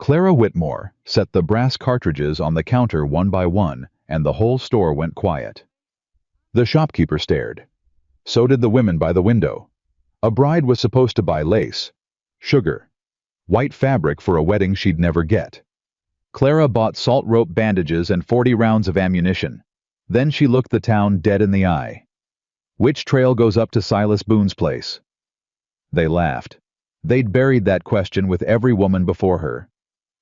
Clara Whitmore set the brass cartridges on the counter one by one, and the whole store went quiet. The shopkeeper stared. So did the women by the window. A bride was supposed to buy lace, sugar, white fabric for a wedding she'd never get. Clara bought salt rope bandages and 40 rounds of ammunition. Then she looked the town dead in the eye. Which trail goes up to Silas Boone's place? They laughed. They'd buried that question with every woman before her.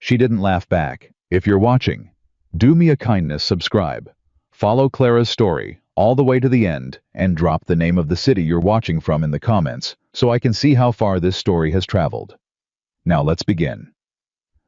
She didn't laugh back. If you're watching, do me a kindness, subscribe. Follow Clara's story all the way to the end and drop the name of the city you're watching from in the comments so I can see how far this story has traveled. Now let's begin.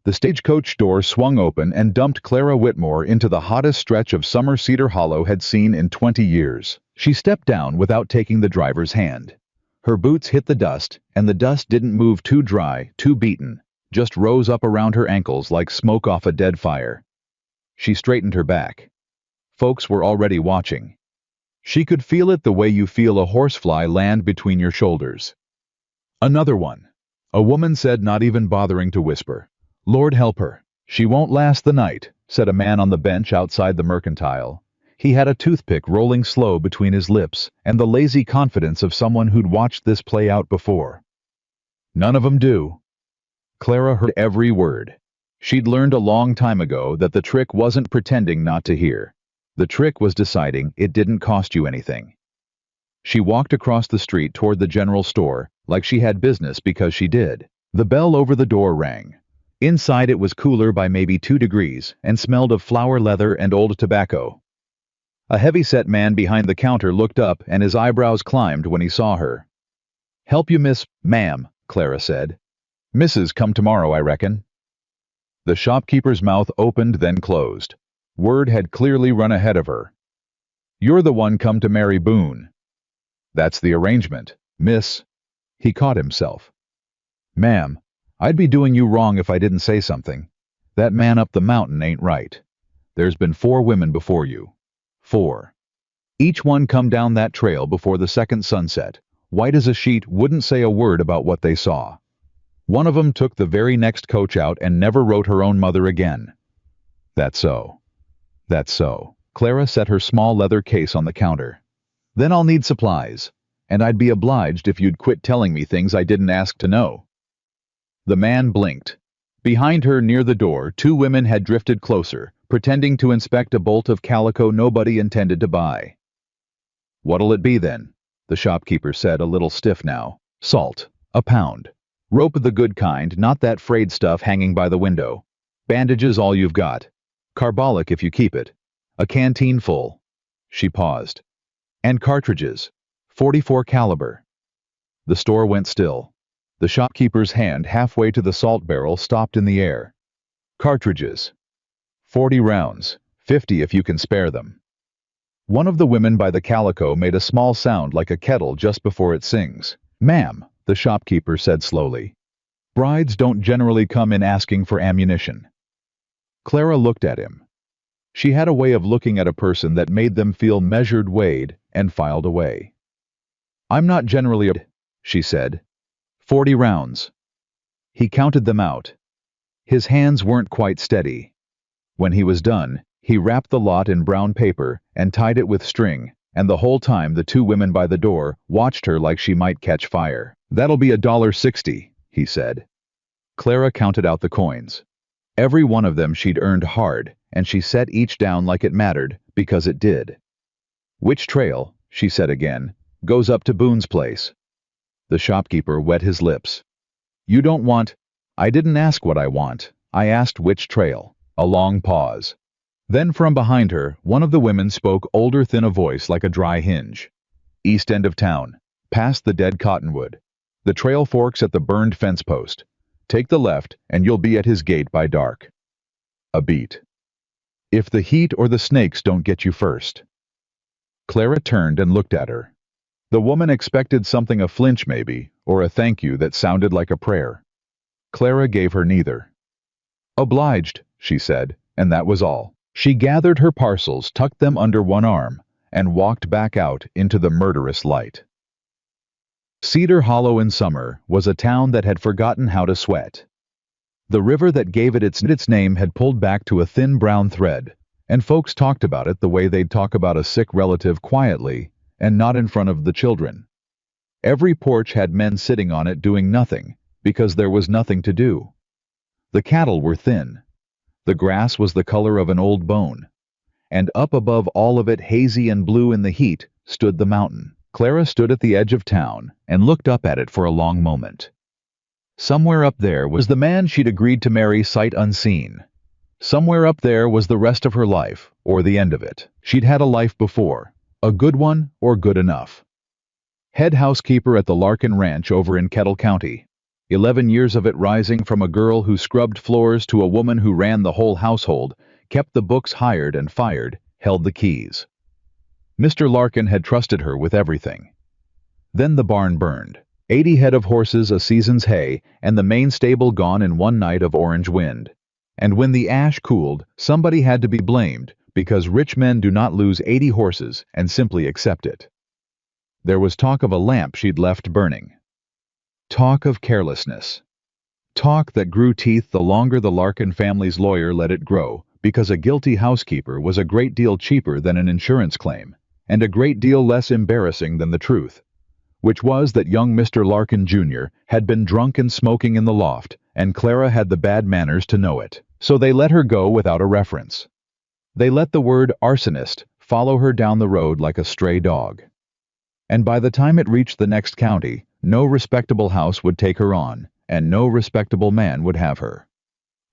The stagecoach door swung open and dumped Clara Whitmore into the hottest stretch of summer Cedar Hollow had seen in 20 years. She stepped down without taking the driver's hand. Her boots hit the dust, and the dust didn't move too dry, too beaten, just rose up around her ankles like smoke off a dead fire. She straightened her back. Folks were already watching. She could feel it the way you feel a horsefly land between your shoulders. Another one. A woman said, not even bothering to whisper. Lord help her. She won't last the night, said a man on the bench outside the mercantile. He had a toothpick rolling slow between his lips and the lazy confidence of someone who'd watched this play out before. None of 'em do. Clara heard every word. She'd learned a long time ago that the trick wasn't pretending not to hear. The trick was deciding it didn't cost you anything. She walked across the street toward the general store like she had business because she did. The bell over the door rang. Inside it was cooler by maybe 2 degrees and smelled of flour leather and old tobacco. A heavy-set man behind the counter looked up and his eyebrows climbed when he saw her. Help you, miss, ma'am, Clara said. Mrs. come tomorrow, I reckon. The shopkeeper's mouth opened then closed. Word had clearly run ahead of her. You're the one come to marry Boone. That's the arrangement, miss. He caught himself. Ma'am, I'd be doing you wrong if I didn't say something. That man up the mountain ain't right. There's been 4 women before you. 4. Each one come down that trail before the second sunset, white as a sheet, wouldn't say a word about what they saw. One of 'em took the very next coach out and never wrote her own mother again. That's so. That's so. Clara set her small leather case on the counter. Then I'll need supplies, and I'd be obliged if you'd quit telling me things I didn't ask to know. The man blinked. Behind her, near the door, 2 women had drifted closer, pretending to inspect a bolt of calico nobody intended to buy. What'll it be then? The shopkeeper said, a little stiff now. Salt, a pound. Rope of the good kind, not that frayed stuff hanging by the window. Bandages all you've got. Carbolic if you keep it. A canteen full. She paused. And cartridges. 44 caliber. The store went still. The shopkeeper's hand halfway to the salt barrel stopped in the air. Cartridges. 40 rounds, 50 if you can spare them. One of the women by the calico made a small sound like a kettle just before it sings. Ma'am, the shopkeeper said slowly. Brides don't generally come in asking for ammunition. Clara looked at him. She had a way of looking at a person that made them feel measured, weighed, and filed away. I'm not generally a... she said. 40 rounds. He counted them out. His hands weren't quite steady. When he was done, he wrapped the lot in brown paper and tied it with string, and the whole time the 2 women by the door watched her like she might catch fire. That'll be $1.60, he said. Clara counted out the coins. Every one of them she'd earned hard, and she set each down like it mattered, because it did. Which trail, she said again, goes up to Boone's place? The shopkeeper wet his lips. You don't want... I didn't ask what I want. I asked which trail. A long pause. Then from behind her, one of the women spoke, older, thin a voice like a dry hinge. East end of town. Past the dead cottonwood. The trail forks at the burned fence post. Take the left, and you'll be at his gate by dark. A beat. If the heat or the snakes don't get you first. Clara turned and looked at her. The woman expected something, a flinch maybe, or a thank you that sounded like a prayer. Clara gave her neither. Obliged, she said, and that was all. She gathered her parcels, tucked them under one arm, and walked back out into the murderous light. Cedar Hollow in summer was a town that had forgotten how to sweat. The river that gave it its name had pulled back to a thin brown thread, and folks talked about it the way they'd talk about a sick relative quietly and not in front of the children. Every porch had men sitting on it doing nothing, because there was nothing to do. The cattle were thin. The grass was the color of an old bone. And up above all of it, hazy and blue in the heat, stood the mountain. Clara stood at the edge of town and looked up at it for a long moment. Somewhere up there was the man she'd agreed to marry sight unseen. Somewhere up there was the rest of her life, or the end of it. She'd had a life before, a good one or good enough. Head housekeeper at the Larkin Ranch over in Kettle County. 11 years of it, rising from a girl who scrubbed floors to a woman who ran the whole household, kept the books, hired and fired, held the keys. Mr. Larkin had trusted her with everything. Then the barn burned. 80 head of horses, a season's hay, and the main stable gone in one night of orange wind. And when the ash cooled, somebody had to be blamed, because rich men do not lose 80 horses and simply accept it. There was talk of a lamp she'd left burning. Talk of carelessness. Talk that grew teeth the longer the Larkin family's lawyer let it grow, because a guilty housekeeper was a great deal cheaper than an insurance claim, and a great deal less embarrassing than the truth, which was that young Mr. Larkin Jr. had been drunk and smoking in the loft, and Clara had the bad manners to know it. So they let her go without a reference. They let the word arsonist follow her down the road like a stray dog. And by the time it reached the next county, no respectable house would take her on, and no respectable man would have her.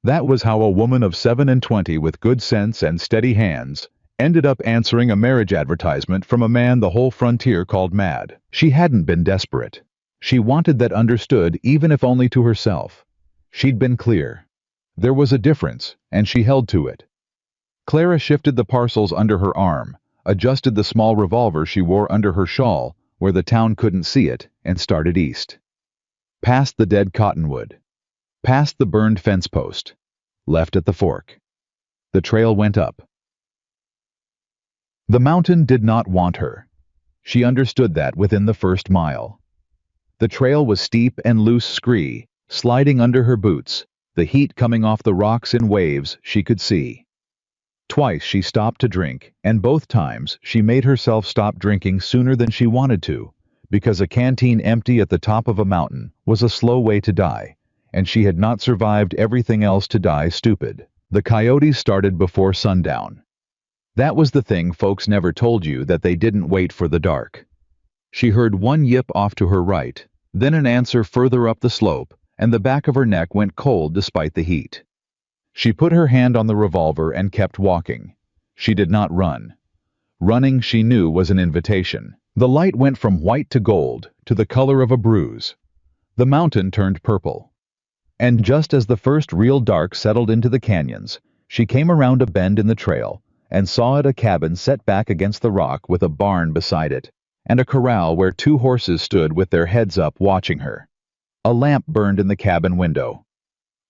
That was how a woman of 27 with good sense and steady hands ended up answering a marriage advertisement from a man the whole frontier called mad. She hadn't been desperate. She wanted that understood, even if only to herself. She'd been clear. There was a difference, and she held to it. Clara shifted the parcels under her arm, adjusted the small revolver she wore under her shawl where the town couldn't see it, and started east. Past the dead cottonwood. Past the burned fence post. Left at the fork. The trail went up. The mountain did not want her. She understood that within the first mile. The trail was steep and loose scree, sliding under her boots, the heat coming off the rocks in waves she could see. Twice she stopped to drink, and both times she made herself stop drinking sooner than she wanted to, because a canteen empty at the top of a mountain was a slow way to die, and she had not survived everything else to die stupid. The coyotes started before sundown. That was the thing folks never told you, that they didn't wait for the dark. She heard one yip off to her right, then an answer further up the slope, and the back of her neck went cold despite the heat. She put her hand on the revolver and kept walking. She did not run. Running, she knew, was an invitation. The light went from white to gold, to the color of a bruise. The mountain turned purple. And just as the first real dark settled into the canyons, she came around a bend in the trail and saw it a cabin set back against the rock with a barn beside it, and a corral where 2 horses stood with their heads up watching her. A lamp burned in the cabin window.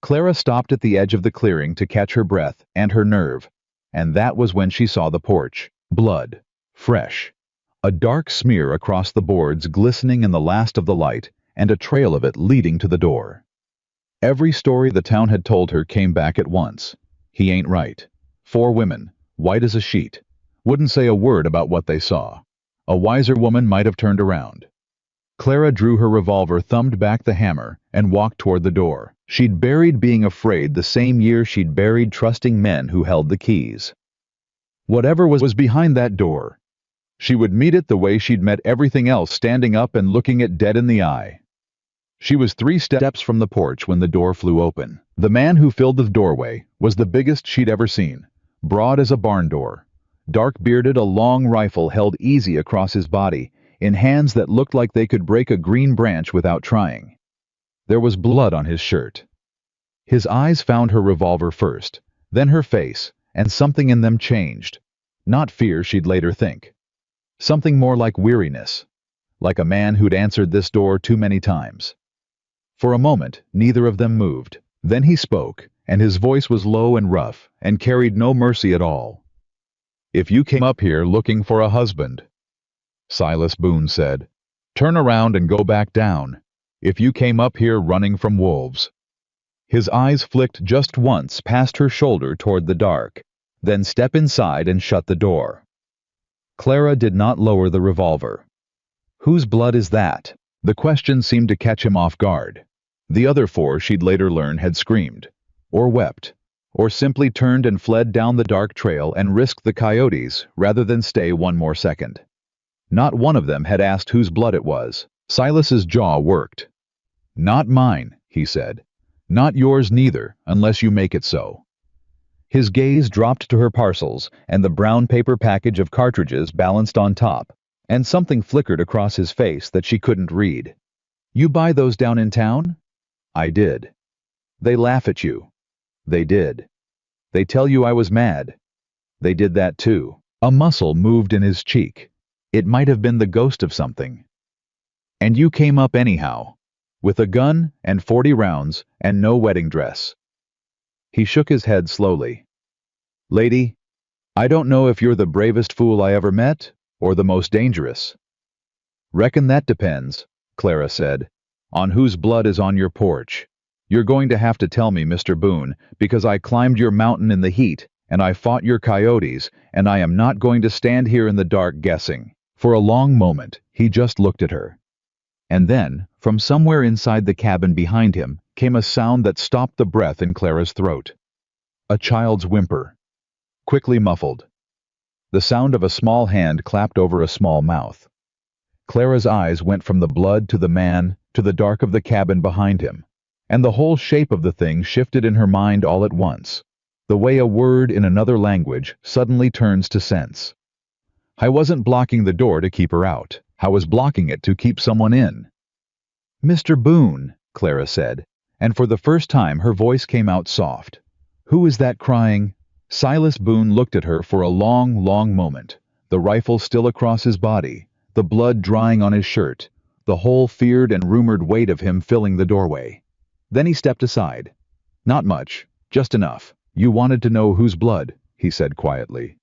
Clara stopped at the edge of the clearing to catch her breath and her nerve, and that was when she saw the porch. Blood. Fresh. A dark smear across the boards glistening in the last of the light, and a trail of it leading to the door. Every story the town had told her came back at once. He ain't right. 4 women, white as a sheet, wouldn't say a word about what they saw. A wiser woman might have turned around. Clara drew her revolver, thumbed back the hammer, and walked toward the door. She'd buried being afraid the same year she'd buried trusting men who held the keys. Whatever was behind that door, she would meet it the way she'd met everything else, standing up and looking it dead in the eye. She was 3 steps from the porch when the door flew open. The man who filled the doorway was the biggest she'd ever seen, broad as a barn door, dark-bearded, a long rifle held easy across his body, in hands that looked like they could break a green branch without trying. There was blood on his shirt. His eyes found her revolver first, then her face, and something in them changed. Not fear, she'd later think. Something more like weariness. Like a man who'd answered this door too many times. For a moment, neither of them moved. Then he spoke, and his voice was low and rough, and carried no mercy at all. "If you came up here looking for a husband," Silas Boone said, "turn around and go back down. If you came up here running from wolves." His eyes flicked just once past her shoulder toward the dark, then step inside and shut the door. Clara did not lower the revolver. Whose blood is that? The question seemed to catch him off guard. The other four, she'd later learn, had screamed, or wept, or simply turned and fled down the dark trail and risked the coyotes rather than stay one more second. Not one of them had asked whose blood it was. Silas's jaw worked. "Not mine," he said. "Not yours neither, unless you make it so." His gaze dropped to her parcels and the brown paper package of cartridges balanced on top, and something flickered across his face that she couldn't read. "You buy those down in town?" "I did." "They laugh at you." "They did." "They tell you I was mad." "They did that too." A muscle moved in his cheek. It might have been the ghost of something. "And you came up anyhow, with a gun and 40 rounds and no wedding dress." He shook his head slowly. "Lady, I don't know if you're the bravest fool I ever met, or the most dangerous." "Reckon that depends," Clara said, "on whose blood is on your porch. You're going to have to tell me, Mr. Boone, because I climbed your mountain in the heat, and I fought your coyotes, and I am not going to stand here in the dark guessing." For a long moment, he just looked at her. And then, from somewhere inside the cabin behind him, came a sound that stopped the breath in Clara's throat. A child's whimper. Quickly muffled. The sound of a small hand clapped over a small mouth. Clara's eyes went from the blood to the man to the dark of the cabin behind him, and the whole shape of the thing shifted in her mind all at once, the way a word in another language suddenly turns to sense. I wasn't blocking the door to keep her out. I was blocking it to keep someone in. "Mr. Boone," Clara said, and for the first time her voice came out soft. "Who is that crying?" Silas Boone looked at her for a long, long moment, the rifle still across his body, the blood drying on his shirt, the whole feared and rumored weight of him filling the doorway. Then he stepped aside. "Not much, just enough. You wanted to know whose blood," he said quietly.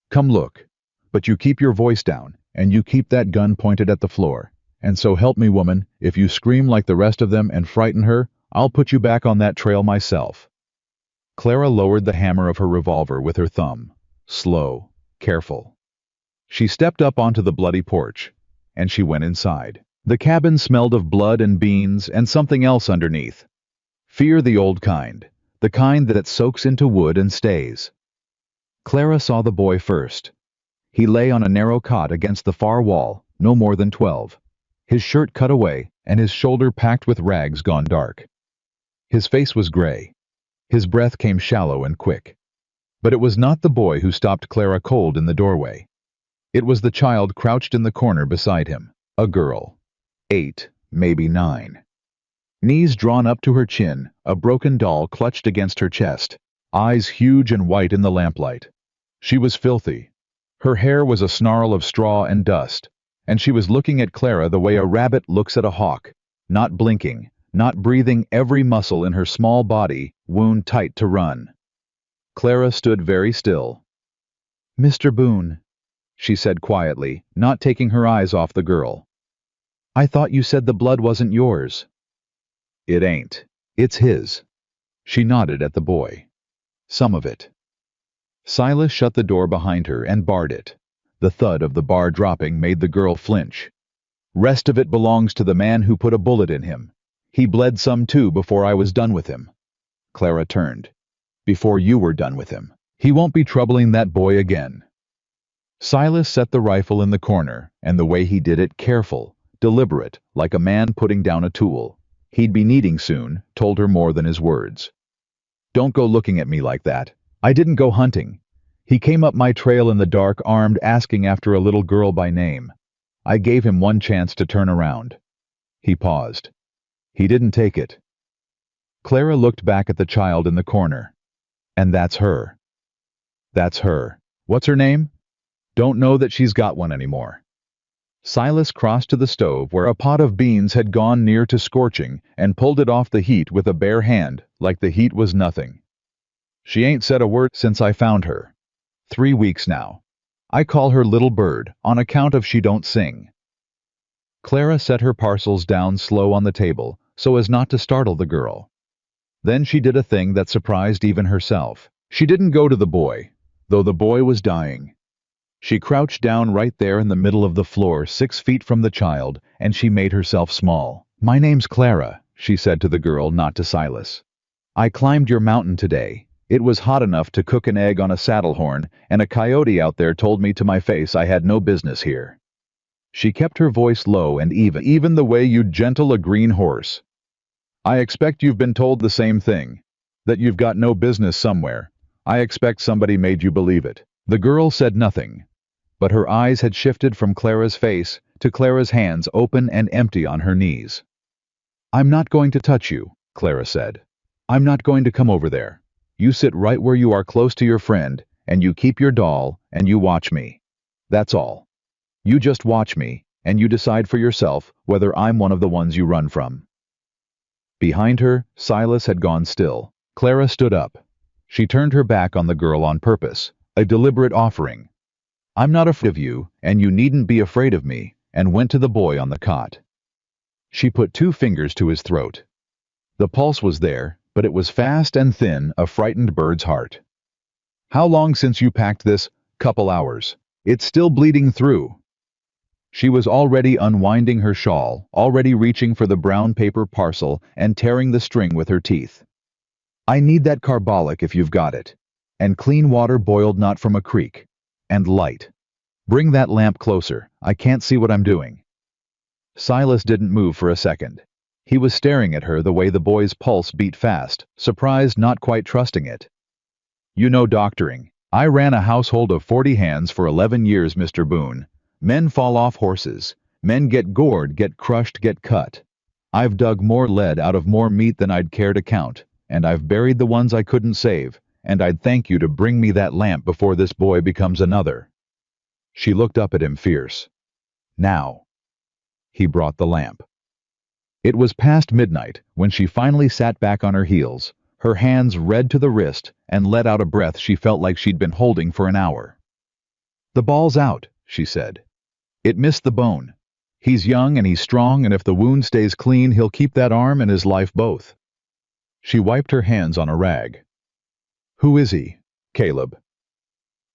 "Come look. But you keep your voice down, and you keep that gun pointed at the floor. And so help me, woman, if you scream like the rest of them and frighten her, I'll put you back on that trail myself." Clara lowered the hammer of her revolver with her thumb. Slow, careful. She stepped up onto the bloody porch, and she went inside. The cabin smelled of blood and beans and something else underneath. Fear, the old kind, the kind that it soaks into wood and stays. Clara saw the boy first. He lay on a narrow cot against the far wall, no more than 12. His shirt cut away, and his shoulder packed with rags gone dark. His face was gray. His breath came shallow and quick. But it was not the boy who stopped Clara cold in the doorway. It was the child crouched in the corner beside him, a girl. 8, maybe 9. Knees drawn up to her chin, a broken doll clutched against her chest, eyes huge and white in the lamplight. She was filthy. Her hair was a snarl of straw and dust, and she was looking at Clara the way a rabbit looks at a hawk, not blinking, not breathing, every muscle in her small body wound tight to run. Clara stood very still. "Mr. Boone," she said quietly, not taking her eyes off the girl. "I thought you said the blood wasn't yours." "It ain't. It's his." She nodded at the boy. "Some of it." Silas shut the door behind her and barred it. The thud of the bar dropping made the girl flinch. "Rest of it belongs to the man who put a bullet in him. He bled some too before I was done with him." Clara turned. "Before you were done with him. He won't be troubling that boy again." Silas set the rifle in the corner, and the way he did it careful, deliberate, like a man putting down a tool. He'd be needing soon, told her more than his words. "Don't go looking at me like that. I didn't go hunting. He came up my trail in the dark, armed, asking after a little girl by name. I gave him one chance to turn around." He paused. "He didn't take it." Clara looked back at the child in the corner. "And that's her." "That's her. What's her name?" "Don't know that she's got one anymore." Silas crossed to the stove where a pot of beans had gone near to scorching and pulled it off the heat with a bare hand, like the heat was nothing. "She ain't said a word since I found her. 3 weeks now. I call her Little Bird on account of she don't sing." Clara set her parcels down slow on the table so as not to startle the girl. Then she did a thing that surprised even herself. She didn't go to the boy, though the boy was dying. She crouched down right there in the middle of the floor, 6 feet from the child, and she made herself small. "My name's Clara," she said to the girl, not to Silas. "I climbed your mountain today. It was hot enough to cook an egg on a saddle horn, and a coyote out there told me to my face I had no business here." She kept her voice low and even the way you'd gentle a green horse. "I expect you've been told the same thing, that you've got no business somewhere. I expect somebody made you believe it." The girl said nothing, but her eyes had shifted from Clara's face to Clara's hands open and empty on her knees. "I'm not going to touch you," Clara said. "I'm not going to come over there. You sit right where you are close to your friend, and you keep your doll, and you watch me. That's all. You just watch me, and you decide for yourself whether I'm one of the ones you run from." Behind her, Silas had gone still. Clara stood up. She turned her back on the girl on purpose, a deliberate offering. "I'm not afraid of you, and you needn't be afraid of me," and went to the boy on the cot. She put 2 fingers to his throat. The pulse was there, but it was fast and thin, a frightened bird's heart. "How long since you packed this?" "Couple hours. It's still bleeding through." She was already unwinding her shawl, already reaching for the brown paper parcel and tearing the string with her teeth. "I need that carbolic if you've got it. And clean water boiled not from a creek. And light. Bring that lamp closer, I can't see what I'm doing." Silas didn't move for a second. He was staring at her the way the boy's pulse beat fast, surprised, not quite trusting it. "You know doctoring. I ran a household of 40 hands for 11 years, Mr. Boone. Men fall off horses. Men get gored, get crushed, get cut. I've dug more lead out of more meat than I'd care to count, and I've buried the ones I couldn't save, and I'd thank you to bring me that lamp before this boy becomes another." She looked up at him fierce. "Now." He brought the lamp. It was past midnight when she finally sat back on her heels, her hands red to the wrist, and let out a breath she felt like she'd been holding for an hour. "The ball's out," she said. "It missed the bone. He's young and he's strong, and if the wound stays clean, he'll keep that arm and his life both." She wiped her hands on a rag. "Who is he?" "Caleb."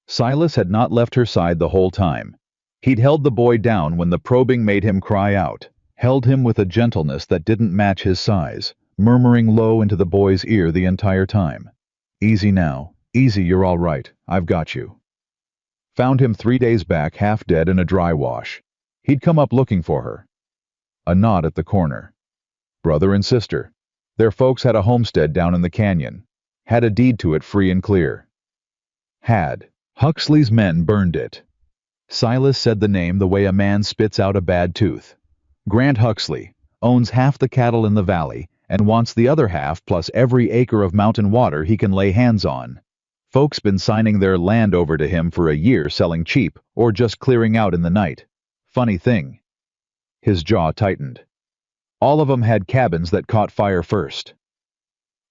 Silas had not left her side the whole time. He'd held the boy down when the probing made him cry out, held him with a gentleness that didn't match his size, murmuring low into the boy's ear the entire time. "Easy now, easy, you're all right, I've got you." Found him 3 days back, half dead in a dry wash. He'd come up looking for her. A nod at the corner. Brother and sister. Their folks had a homestead down in the canyon. Had a deed to it free and clear. Had. Huxley's men burned it. Silas said the name the way a man spits out a bad tooth. Grant Huxley owns half the cattle in the valley and wants the other half plus every acre of mountain water he can lay hands on. Folks been signing their land over to him for a year, selling cheap or just clearing out in the night. Funny thing. His jaw tightened. All of them had cabins that caught fire first.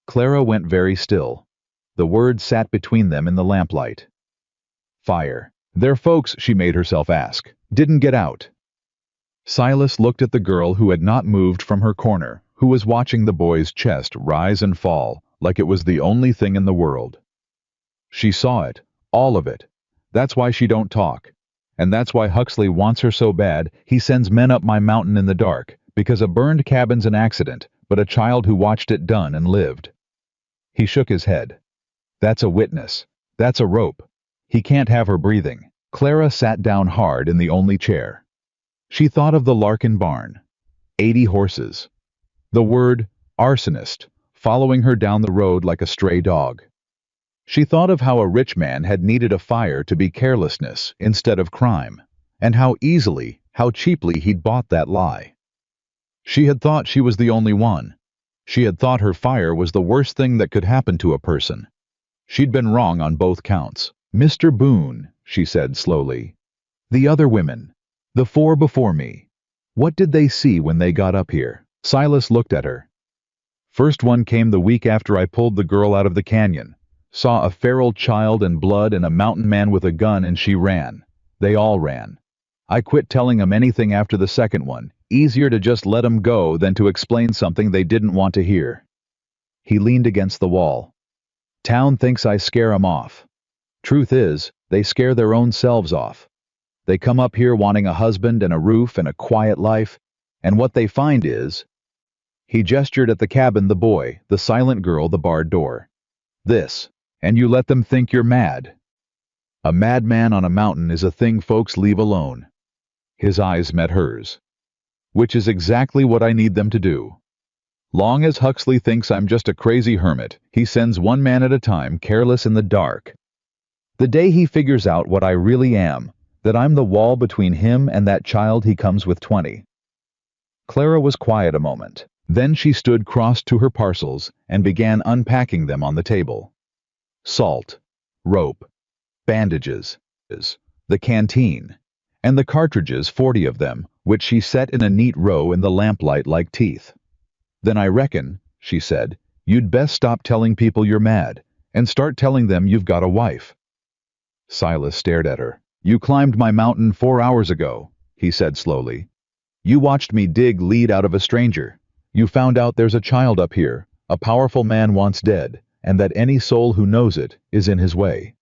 Clara went very still. The words sat between them in the lamplight. Fire. Their folks, she made herself ask, didn't get out. Silas looked at the girl who had not moved from her corner, who was watching the boy's chest rise and fall like it was the only thing in the world. She saw it, all of it. That's why she don't talk. And that's why Huxley wants her so bad he sends men up my mountain in the dark, because a burned cabin's an accident, but a child who watched it done and lived. He shook his head. That's a witness. That's a rope. He can't have her breathing. Clara sat down hard in the only chair. She thought of the Larkin barn. 80 horses. The word arsonist following her down the road like a stray dog. She thought of how a rich man had needed a fire to be carelessness instead of crime, and how easily, how cheaply he'd bought that lie. She had thought she was the only one. She had thought her fire was the worst thing that could happen to a person. She'd been wrong on both counts. "Mr. Boone," she said slowly. "The other women, the 4 before me, what did they see when they got up here?" Silas looked at her. "First one came the week after I pulled the girl out of the canyon. Saw a feral child and blood and a mountain man with a gun, and she ran. They all ran. I quit telling them anything after the second one. Easier to just let them go than to explain something they didn't want to hear." He leaned against the wall. Town thinks I scare 'em off. Truth is, they scare their own selves off. They come up here wanting a husband and a roof and a quiet life, and what they find is... He gestured at the cabin, the boy, the silent girl, the barred door. This, and you let them think you're mad. A madman on a mountain is a thing folks leave alone. His eyes met hers. Which is exactly what I need them to do. Long as Huxley thinks I'm just a crazy hermit, he sends one man at a time, careless in the dark. The day he figures out what I really am, that I'm the wall between him and that child he comes with 20. Clara was quiet a moment. Then she stood crossed to her parcels and began unpacking them on the table. Salt, rope, bandages, the canteen, and the cartridges, 40 of them, which she set in a neat row in the lamplight like teeth. Then I reckon, she said, you'd best stop telling people you're mad and start telling them you've got a wife. Silas stared at her. You climbed my mountain 4 hours ago, he said slowly. You watched me dig lead out of a stranger. You found out there's a child up here, a powerful man once dead, and that any soul who knows it is in his way.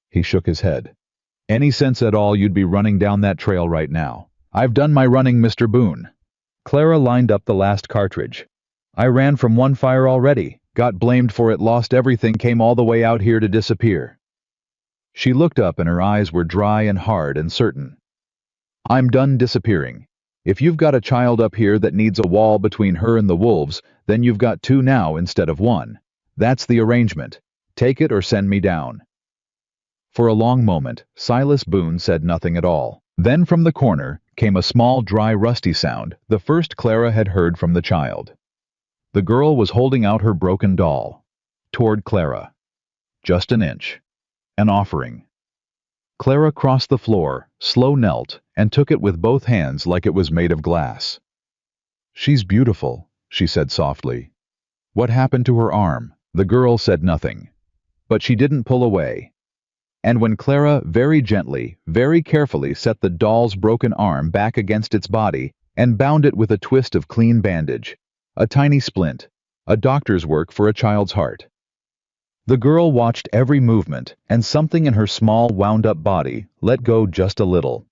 He shook his head. Any sense at all you'd be running down that trail right now? I've done my running, Mr. Boone. Clara lined up the last cartridge. I ran from one fire already, got blamed for it, lost everything, came all the way out here to disappear. She looked up and her eyes were dry and hard and certain. I'm done disappearing. If you've got a child up here that needs a wall between her and the wolves, then you've got 2 now instead of 1. That's the arrangement. Take it or send me down. For a long moment, Silas Boone said nothing at all. Then from the corner came a small, dry, rusty sound, the first Clara had heard from the child. The girl was holding out her broken doll. Toward Clara. Just an inch. An offering. Clara crossed the floor, slow knelt, and took it with both hands like it was made of glass. She's beautiful, she said softly. What happened to her arm? The girl said nothing. But she didn't pull away. And when Clara very gently, very carefully set the doll's broken arm back against its body and bound it with a twist of clean bandage, a tiny splint, a doctor's work for a child's heart. The girl watched every movement, and something in her small, wound-up body let go just a little.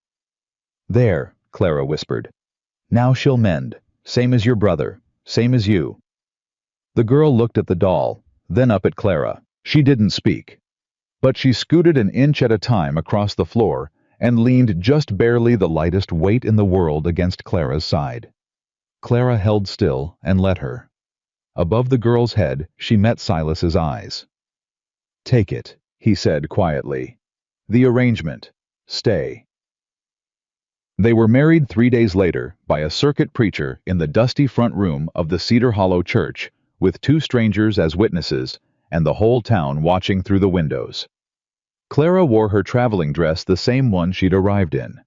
There, Clara whispered. Now she'll mend, same as your brother, same as you. The girl looked at the doll, then up at Clara. She didn't speak. But she scooted an inch at a time across the floor and leaned just barely the lightest weight in the world against Clara's side. Clara held still and let her. Above the girl's head, she met Silas's eyes. Take it, he said quietly. The arrangement. Stay. They were married 3 days later by a circuit preacher in the dusty front room of the Cedar Hollow Church, with 2 strangers as witnesses and the whole town watching through the windows. Clara wore her traveling dress, the same one she'd arrived in.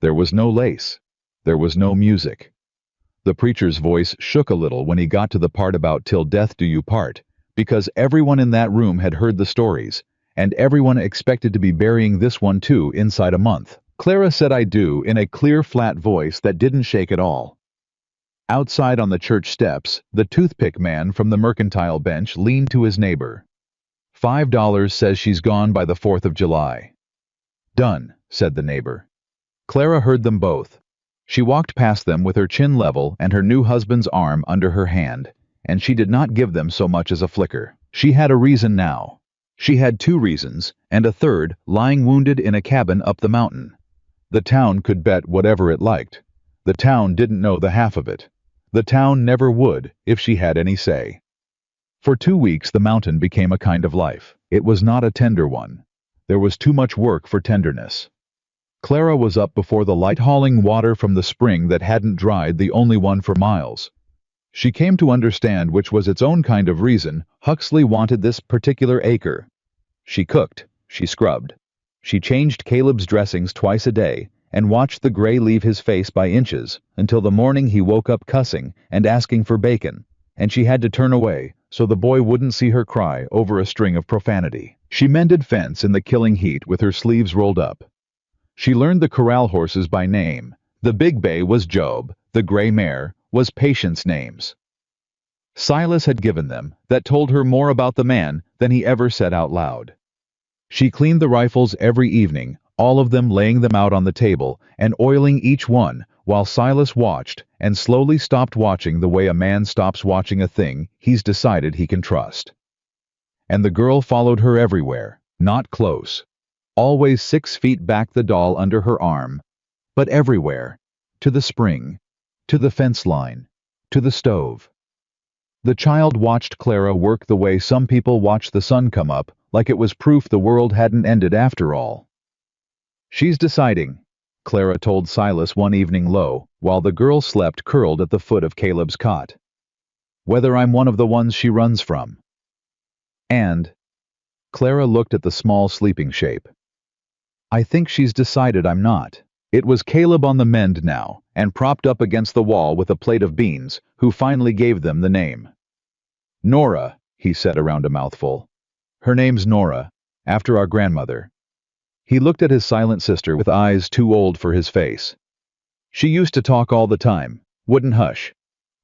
There was no lace. There was no music. The preacher's voice shook a little when he got to the part about till death do you part, because everyone in that room had heard the stories, and everyone expected to be burying this one too inside a month. Clara said I do in a clear, flat voice that didn't shake at all. Outside on the church steps, the toothpick man from the mercantile bench leaned to his neighbor. $5 says she's gone by the 4th of July. Done, said the neighbor. Clara heard them both. She walked past them with her chin level and her new husband's arm under her hand, and she did not give them so much as a flicker. She had a reason now. She had 2 reasons, and a third lying wounded in a cabin up the mountain. The town could bet whatever it liked. The town didn't know the half of it. The town never would if she had any say. For 2 weeks the mountain became a kind of life. It was not a tender one. There was too much work for tenderness. Clara was up before the light hauling water from the spring that hadn't dried, the only one for miles. She came to understand, which was its own kind of reason, Huxley wanted this particular acre. She cooked, she scrubbed. She changed Caleb's dressings twice a day and watched the gray leave his face by inches until the morning he woke up cussing and asking for bacon, and she had to turn away so the boy wouldn't see her cry over a string of profanity. She mended fence in the killing heat with her sleeves rolled up. She learned the corral horses by name. The big bay was Job, the gray mare was Patience names. Silas had given them that told her more about the man than he ever said out loud. She cleaned the rifles every evening, all of them, laying them out on the table and oiling each one, while Silas watched and slowly stopped watching the way a man stops watching a thing he's decided he can trust. And the girl followed her everywhere, not close, always 6 feet back, the doll under her arm, but everywhere, to the spring, to the fence line, to the stove. The child watched Clara work the way some people watch the sun come up, like it was proof the world hadn't ended after all. "She's deciding," Clara told Silas one evening low, while the girl slept curled at the foot of Caleb's cot. "Whether I'm one of the ones she runs from." And Clara looked at the small sleeping shape. "I think she's decided I'm not." It was Caleb on the mend now, and propped up against the wall with a plate of beans, who finally gave them the name. "Nora," he said around a mouthful. "Her name's Nora, after our grandmother." He looked at his silent sister with eyes too old for his face. "She used to talk all the time, wouldn't hush.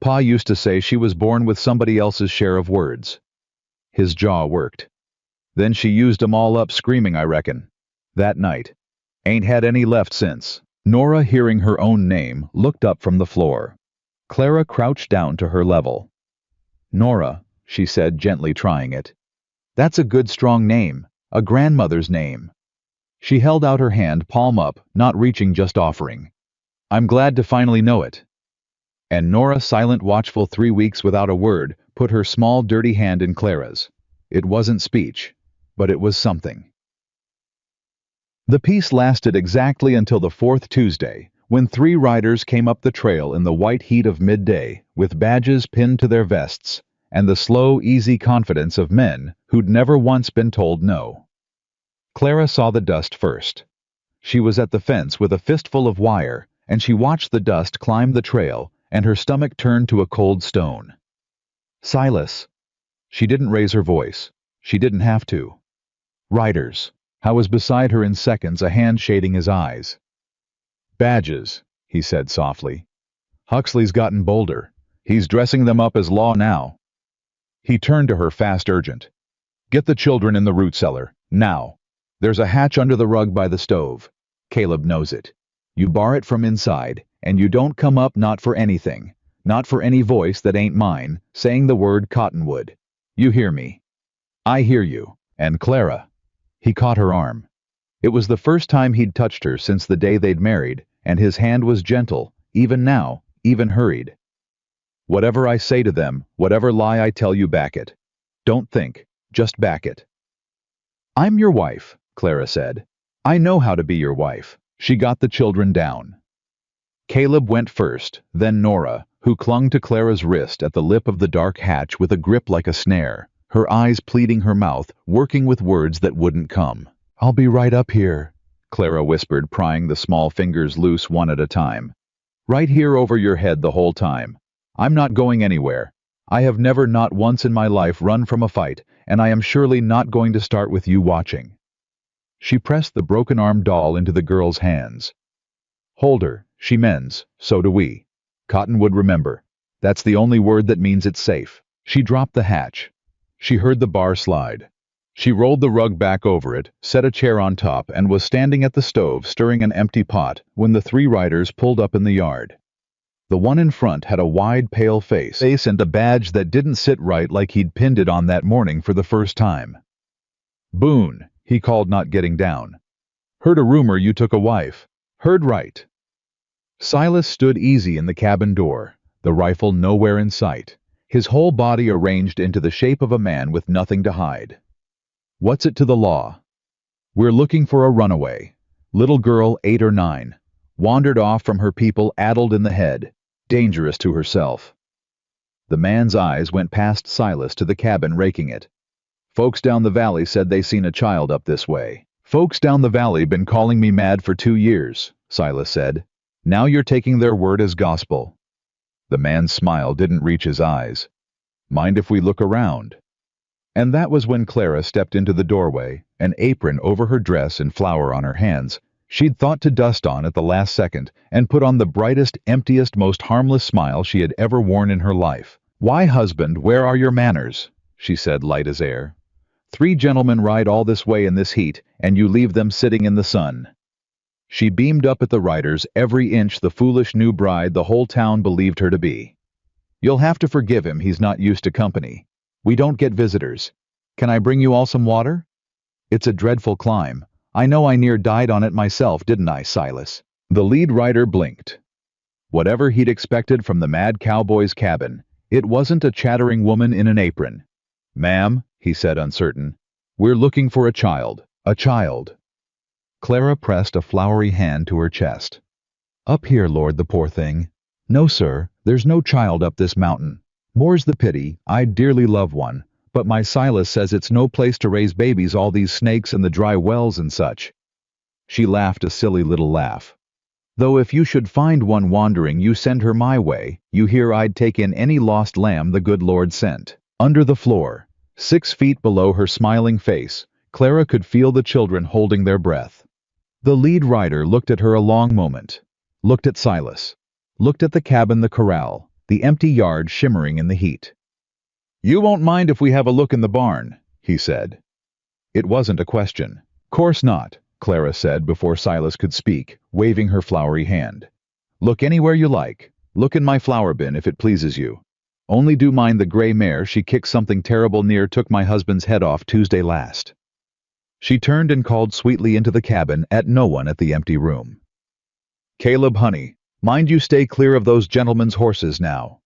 Pa used to say she was born with somebody else's share of words." His jaw worked. "Then she used 'em all up screaming, I reckon. That night. Ain't had any left since." Nora, hearing her own name, looked up from the floor. Clara crouched down to her level. "Nora," she said, gently trying it. "That's a good strong name, a grandmother's name." She held out her hand, palm up, not reaching, just offering. "I'm glad to finally know it." And Nora, silent, watchful, 3 weeks without a word, put her small, dirty hand in Clara's. It wasn't speech, but it was something. The peace lasted exactly until the 4th Tuesday, when 3 riders came up the trail in the white heat of midday, with badges pinned to their vests, and the slow, easy confidence of men who'd never once been told no. Clara saw the dust first. She was at the fence with a fistful of wire, and she watched the dust climb the trail, and her stomach turned to a cold stone. "Silas." She didn't raise her voice. She didn't have to. "Riders." Howe was beside her in seconds, a hand shading his eyes. "Badges," he said softly. "Huxley's gotten bolder. He's dressing them up as law now." He turned to her, fast, urgent. "Get the children in the root cellar, now. There's a hatch under the rug by the stove. Caleb knows it. You bar it from inside, and you don't come up, not for anything, not for any voice that ain't mine, saying the word Cottonwood. You hear me?" "I hear you." "And Clara." He caught her arm. It was the first time he'd touched her since the day they'd married, and his hand was gentle, even now, even hurried. "Whatever I say to them, whatever lie I tell you, back it. Don't think, just back it." "I'm your wife," Clara said. "I know how to be your wife." She got the children down. Caleb went first, then Nora, who clung to Clara's wrist at the lip of the dark hatch with a grip like a snare, her eyes pleading, her mouth working with words that wouldn't come. "I'll be right up here," Clara whispered, prying the small fingers loose one at a time. "Right here over your head the whole time. I'm not going anywhere. I have never, not once in my life, run from a fight, and I am surely not going to start with you watching." She pressed the broken-armed doll into the girl's hands. "Hold her. She mends. So do we. Cottonwood, remember. That's the only word that means it's safe." She dropped the hatch. She heard the bar slide. She rolled the rug back over it, set a chair on top, and was standing at the stove stirring an empty pot when the 3 riders pulled up in the yard. The one in front had a wide, pale face and a badge that didn't sit right, like he'd pinned it on that morning for the first time. "Boone," he called, not getting down. "Heard a rumor you took a wife." "Heard right." Silas stood easy in the cabin door, the rifle nowhere in sight, his whole body arranged into the shape of a man with nothing to hide. "What's it to the law?" "We're looking for a runaway. Little girl, 8 or 9. Wandered off from her people, addled in the head. Dangerous to herself." The man's eyes went past Silas to the cabin, raking it. "Folks down the valley said they seen a child up this way." "Folks down the valley been calling me mad for 2 years, Silas said. "Now you're taking their word as gospel." The man's smile didn't reach his eyes. "Mind if we look around?" And that was when Clara stepped into the doorway, an apron over her dress and flour on her hands she'd thought to dust on at the last second, and put on the brightest, emptiest, most harmless smile she had ever worn in her life. "Why, husband, where are your manners?" she said, light as air. "3 gentlemen ride all this way in this heat, and you leave them sitting in the sun." She beamed up at the riders, every inch the foolish new bride the whole town believed her to be. "You'll have to forgive him, he's not used to company. We don't get visitors. Can I bring you all some water? It's a dreadful climb. I know I near died on it myself, didn't I, Silas?" The lead rider blinked. Whatever he'd expected from the mad cowboy's cabin, it wasn't a chattering woman in an apron. "Ma'am," he said, uncertain, "we're looking for a child. A child." Clara pressed a flowery hand to her chest. "Up here, Lord, the poor thing. No, sir, there's no child up this mountain. More's the pity, I'd dearly love one, but my Silas says it's no place to raise babies, all these snakes and the dry wells and such." She laughed a silly little laugh. "Though if you should find one wandering, you send her my way. You hear I'd take in any lost lamb the good Lord sent." Under the floor, 6 feet below her smiling face, Clara could feel the children holding their breath. The lead rider looked at her a long moment, looked at Silas, looked at the cabin, the corral, the empty yard shimmering in the heat. "You won't mind if we have a look in the barn," he said. It wasn't a question. "Course not," Clara said before Silas could speak, waving her flowery hand. "Look anywhere you like. Look in my flower bin if it pleases you. Only do mind the gray mare, she kicked something terrible, near took my husband's head off Tuesday last." She turned and called sweetly into the cabin at no one at the empty room. "Caleb, honey, mind you stay clear of those gentlemen's horses now."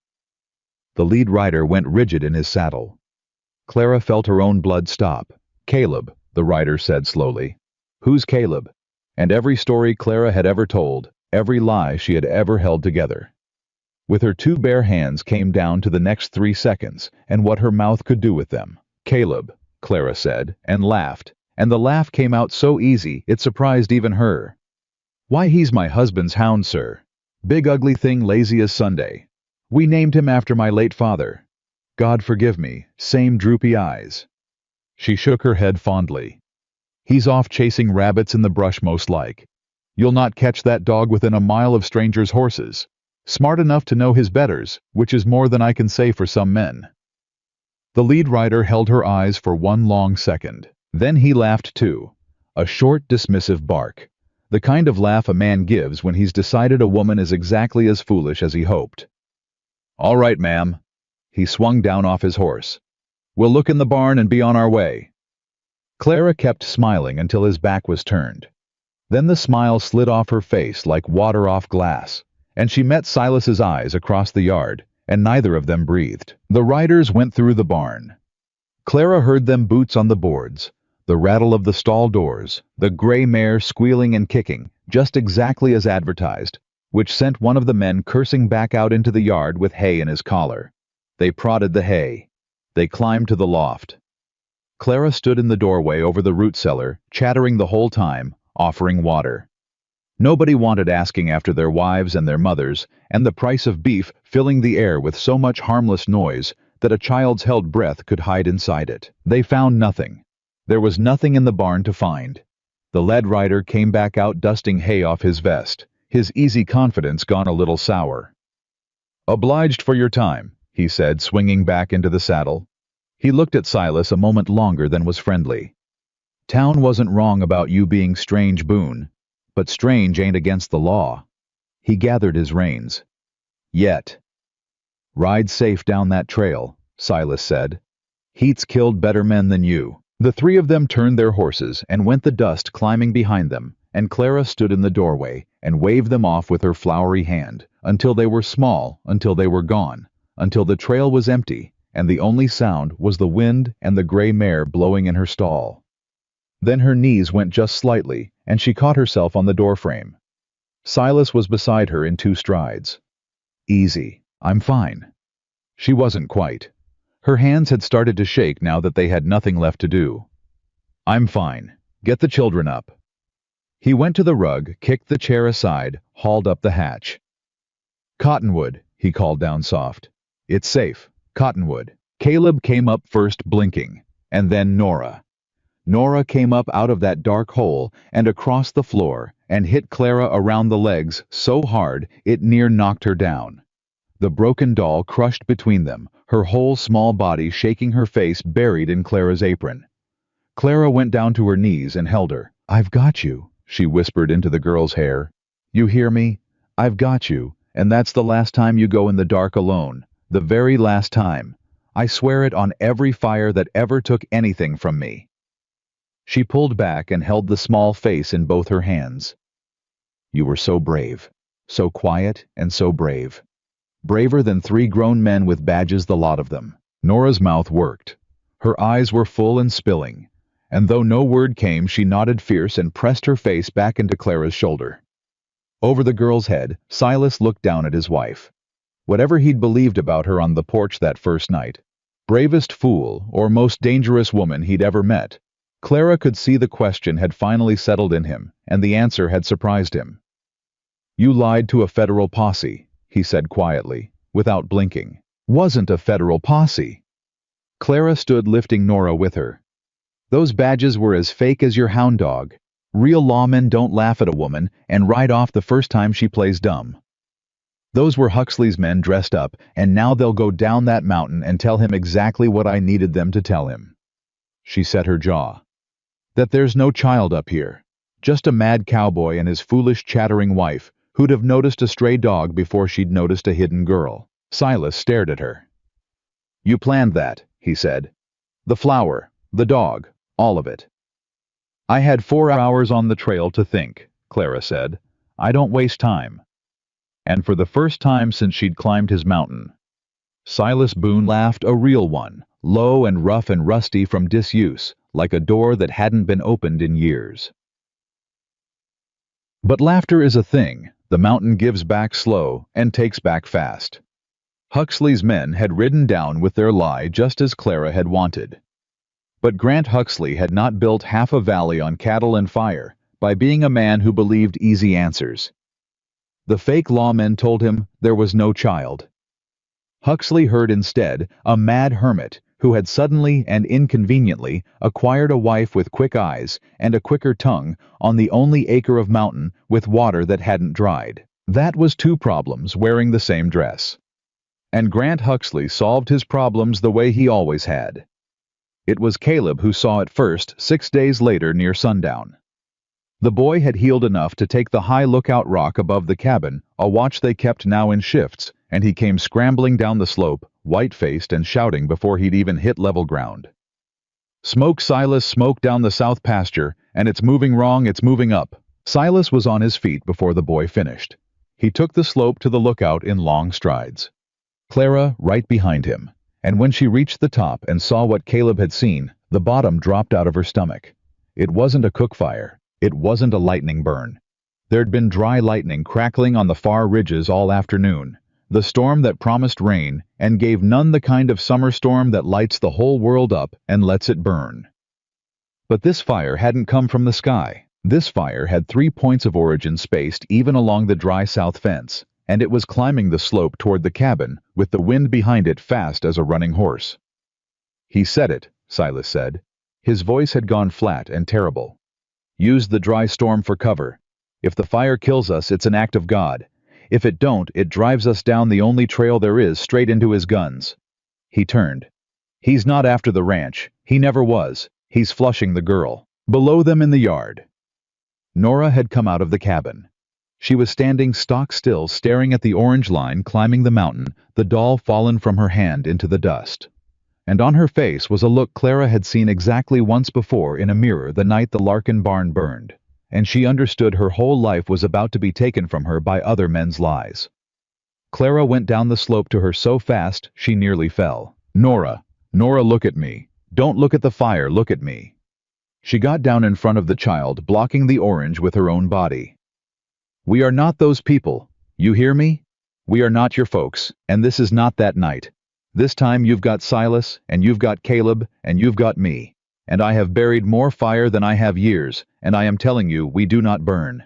The lead rider went rigid in his saddle. Clara felt her own blood stop. "Caleb," the rider said slowly. "Who's Caleb?" And every story Clara had ever told, every lie she had ever held together, with her 2 bare hands, came down to the next 3 seconds and what her mouth could do with them. "Caleb," Clara said, and laughed, and the laugh came out so easy it surprised even her. "Why, he's my husband's hound, sir. Big ugly thing, lazy as Sunday. We named him after my late father. God forgive me, same droopy eyes." She shook her head fondly. "He's off chasing rabbits in the brush most like. You'll not catch that dog within a mile of strangers' horses. Smart enough to know his betters, which is more than I can say for some men." The lead rider held her eyes for one long second. Then he laughed too, a short, dismissive bark, the kind of laugh a man gives when he's decided a woman is exactly as foolish as he hoped. "All right, ma'am." He swung down off his horse. "We'll look in the barn and be on our way." Clara kept smiling until his back was turned. Then the smile slid off her face like water off glass, and she met Silas's eyes across the yard, and neither of them breathed. The riders went through the barn. Clara heard them boots on the boards, the rattle of the stall doors, the gray mare squealing and kicking, just exactly as advertised, which sent one of the men cursing back out into the yard with hay in his collar. They prodded the hay. They climbed to the loft. Clara stood in the doorway over the root cellar, chattering the whole time, offering water. Nobody wanted asking after their wives and their mothers, and the price of beef filling the air with so much harmless noise that a child's held breath could hide inside it. They found nothing. There was nothing in the barn to find. The lead rider came back out dusting hay off his vest, his easy confidence gone a little sour. "Obliged for your time," he said, swinging back into the saddle. He looked at Silas a moment longer than was friendly. "Town wasn't wrong about you being strange, Boone, but strange ain't against the law." He gathered his reins. "Yet." "Ride safe down that trail," Silas said. "Heat's killed better men than you." The 3 of them turned their horses and went the dust climbing behind them, and Clara stood in the doorway and waved them off with her flowery hand, until they were small, until they were gone, until the trail was empty, and the only sound was the wind and the gray mare blowing in her stall. Then her knees went just slightly, and she caught herself on the doorframe. Silas was beside her in 2 strides. "Easy, I'm fine." She wasn't quite. Her hands had started to shake now that they had nothing left to do. "I'm fine. Get the children up." He went to the rug, kicked the chair aside, hauled up the hatch. "Cottonwood," he called down soft. "It's safe. Cottonwood." Caleb came up first, blinking, and then Nora. Nora came up out of that dark hole and across the floor and hit Clara around the legs so hard it near knocked her down. the broken doll crushed between them, her whole small body shaking, her face buried in Clara's apron. Clara went down to her knees and held her. "I've got you," she whispered into the girl's hair. "You hear me? I've got you, and that's the last time you go in the dark alone. The very last time. I swear it on every fire that ever took anything from me." She pulled back and held the small face in both her hands. "You were so brave. So quiet and so brave. Braver than 3 grown men with badges, the lot of them." Nora's mouth worked. Her eyes were full and spilling, and though no word came, she nodded fierce and pressed her face back into Clara's shoulder. Over the girl's head, Silas looked down at his wife. Whatever he'd believed about her on the porch that first night, bravest fool or most dangerous woman he'd ever met, Clara could see the question had finally settled in him, and the answer had surprised him. "You lied to a federal posse," he said quietly, without blinking. "Wasn't a federal posse." Clara stood, lifting Nora with her. "Those badges were as fake as your hound dog. Real lawmen don't laugh at a woman and ride off the first time she plays dumb. Those were Huxley's men dressed up, and now they'll go down that mountain and tell him exactly what I needed them to tell him." She set her jaw. "That there's no child up here. Just a mad cowboy and his foolish chattering wife, who'd have noticed a stray dog before she'd noticed a hidden girl." Silas stared at her. "You planned that," he said. "The flower, the dog, all of it." "I had 4 hours on the trail to think," Clara said. "I don't waste time." And for the first time since she'd climbed his mountain, Silas Boone laughed, a real one, low and rough and rusty from disuse, like a door that hadn't been opened in years. But laughter is a thing. The mountain gives back slow and takes back fast. Huxley's men had ridden down with their lie just as Clara had wanted. But Grant Huxley had not built half a valley on cattle and fire by being a man who believed easy answers. The fake lawmen told him there was no child. Huxley heard instead a mad hermit who had suddenly and inconveniently acquired a wife with quick eyes and a quicker tongue on the only acre of mountain with water that hadn't dried. That was 2 problems wearing the same dress. And Grant Huxley solved his problems the way he always had. It was Caleb who saw it first 6 days later near sundown. The boy had healed enough to take the high lookout rock above the cabin, a watch they kept now in shifts, and he came scrambling down the slope, white-faced and shouting before he'd even hit level ground. "Smoke, Silas, smoke down the south pasture, and it's moving wrong, it's moving up." Silas was on his feet before the boy finished. He took the slope to the lookout in long strides. Clara right behind him, and when she reached the top and saw what Caleb had seen, the bottom dropped out of her stomach. It wasn't a cook fire. It wasn't a lightning burn. There'd been dry lightning crackling on the far ridges all afternoon, the storm that promised rain and gave none the kind of summer storm that lights the whole world up and lets it burn. But this fire hadn't come from the sky. This fire had 3 points of origin spaced even along the dry south fence, and it was climbing the slope toward the cabin with the wind behind it fast as a running horse. "He said it," Silas said. His voice had gone flat and terrible. "Use the dry storm for cover. If the fire kills us, it's an act of God. If it don't, it drives us down the only trail there is, straight into his guns." He turned. "He's not after the ranch. He never was. He's flushing the girl." Below them in the yard, Nora had come out of the cabin. She was standing stock still, staring at the orange line climbing the mountain, the doll fallen from her hand into the dust. And on her face was a look Clara had seen exactly once before in a mirror the night the Larkin barn burned, and she understood her whole life was about to be taken from her by other men's lies. Clara went down the slope to her so fast she nearly fell. Nora, look at me. Don't look at the fire, look at me." She got down in front of the child, blocking the orange with her own body. "We are not those people. You hear me? We are not your folks, and this is not that night. This time you've got Silas, and you've got Caleb, and you've got me. And I have buried more fire than I have years, and I am telling you, we do not burn."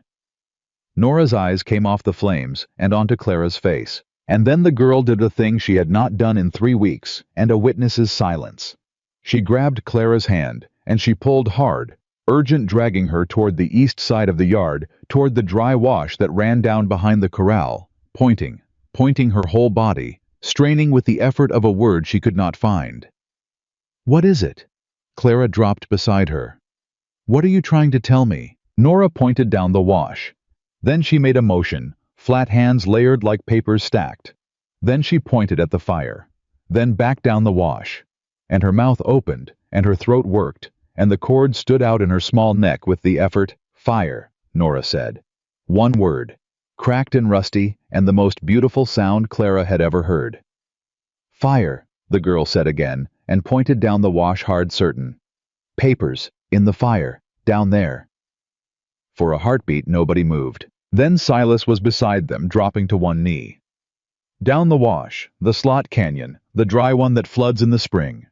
Nora's eyes came off the flames and onto Clara's face. And then the girl did a thing she had not done in 3 weeks, and a witness's silence. She grabbed Clara's hand, and she pulled hard, urgent, dragging her toward the east side of the yard, toward the dry wash that ran down behind the corral, pointing. pointing her whole body, straining with the effort of a word she could not find. "What is it?" Clara dropped beside her. "What are you trying to tell me?" Nora pointed down the wash. Then she made a motion, flat hands layered like papers stacked. Then she pointed at the fire. Then back down the wash. And her mouth opened, and her throat worked, and the cord stood out in her small neck with the effort. "Fire," Nora said. One word, cracked and rusty, and the most beautiful sound Clara had ever heard. "Fire," the girl said again, and pointed down the wash hard certain. "Papers, in the fire, down there." For a heartbeat nobody moved. Then Silas was beside them, dropping to one knee. "Down the wash, the slot canyon, the dry one that floods in the spring."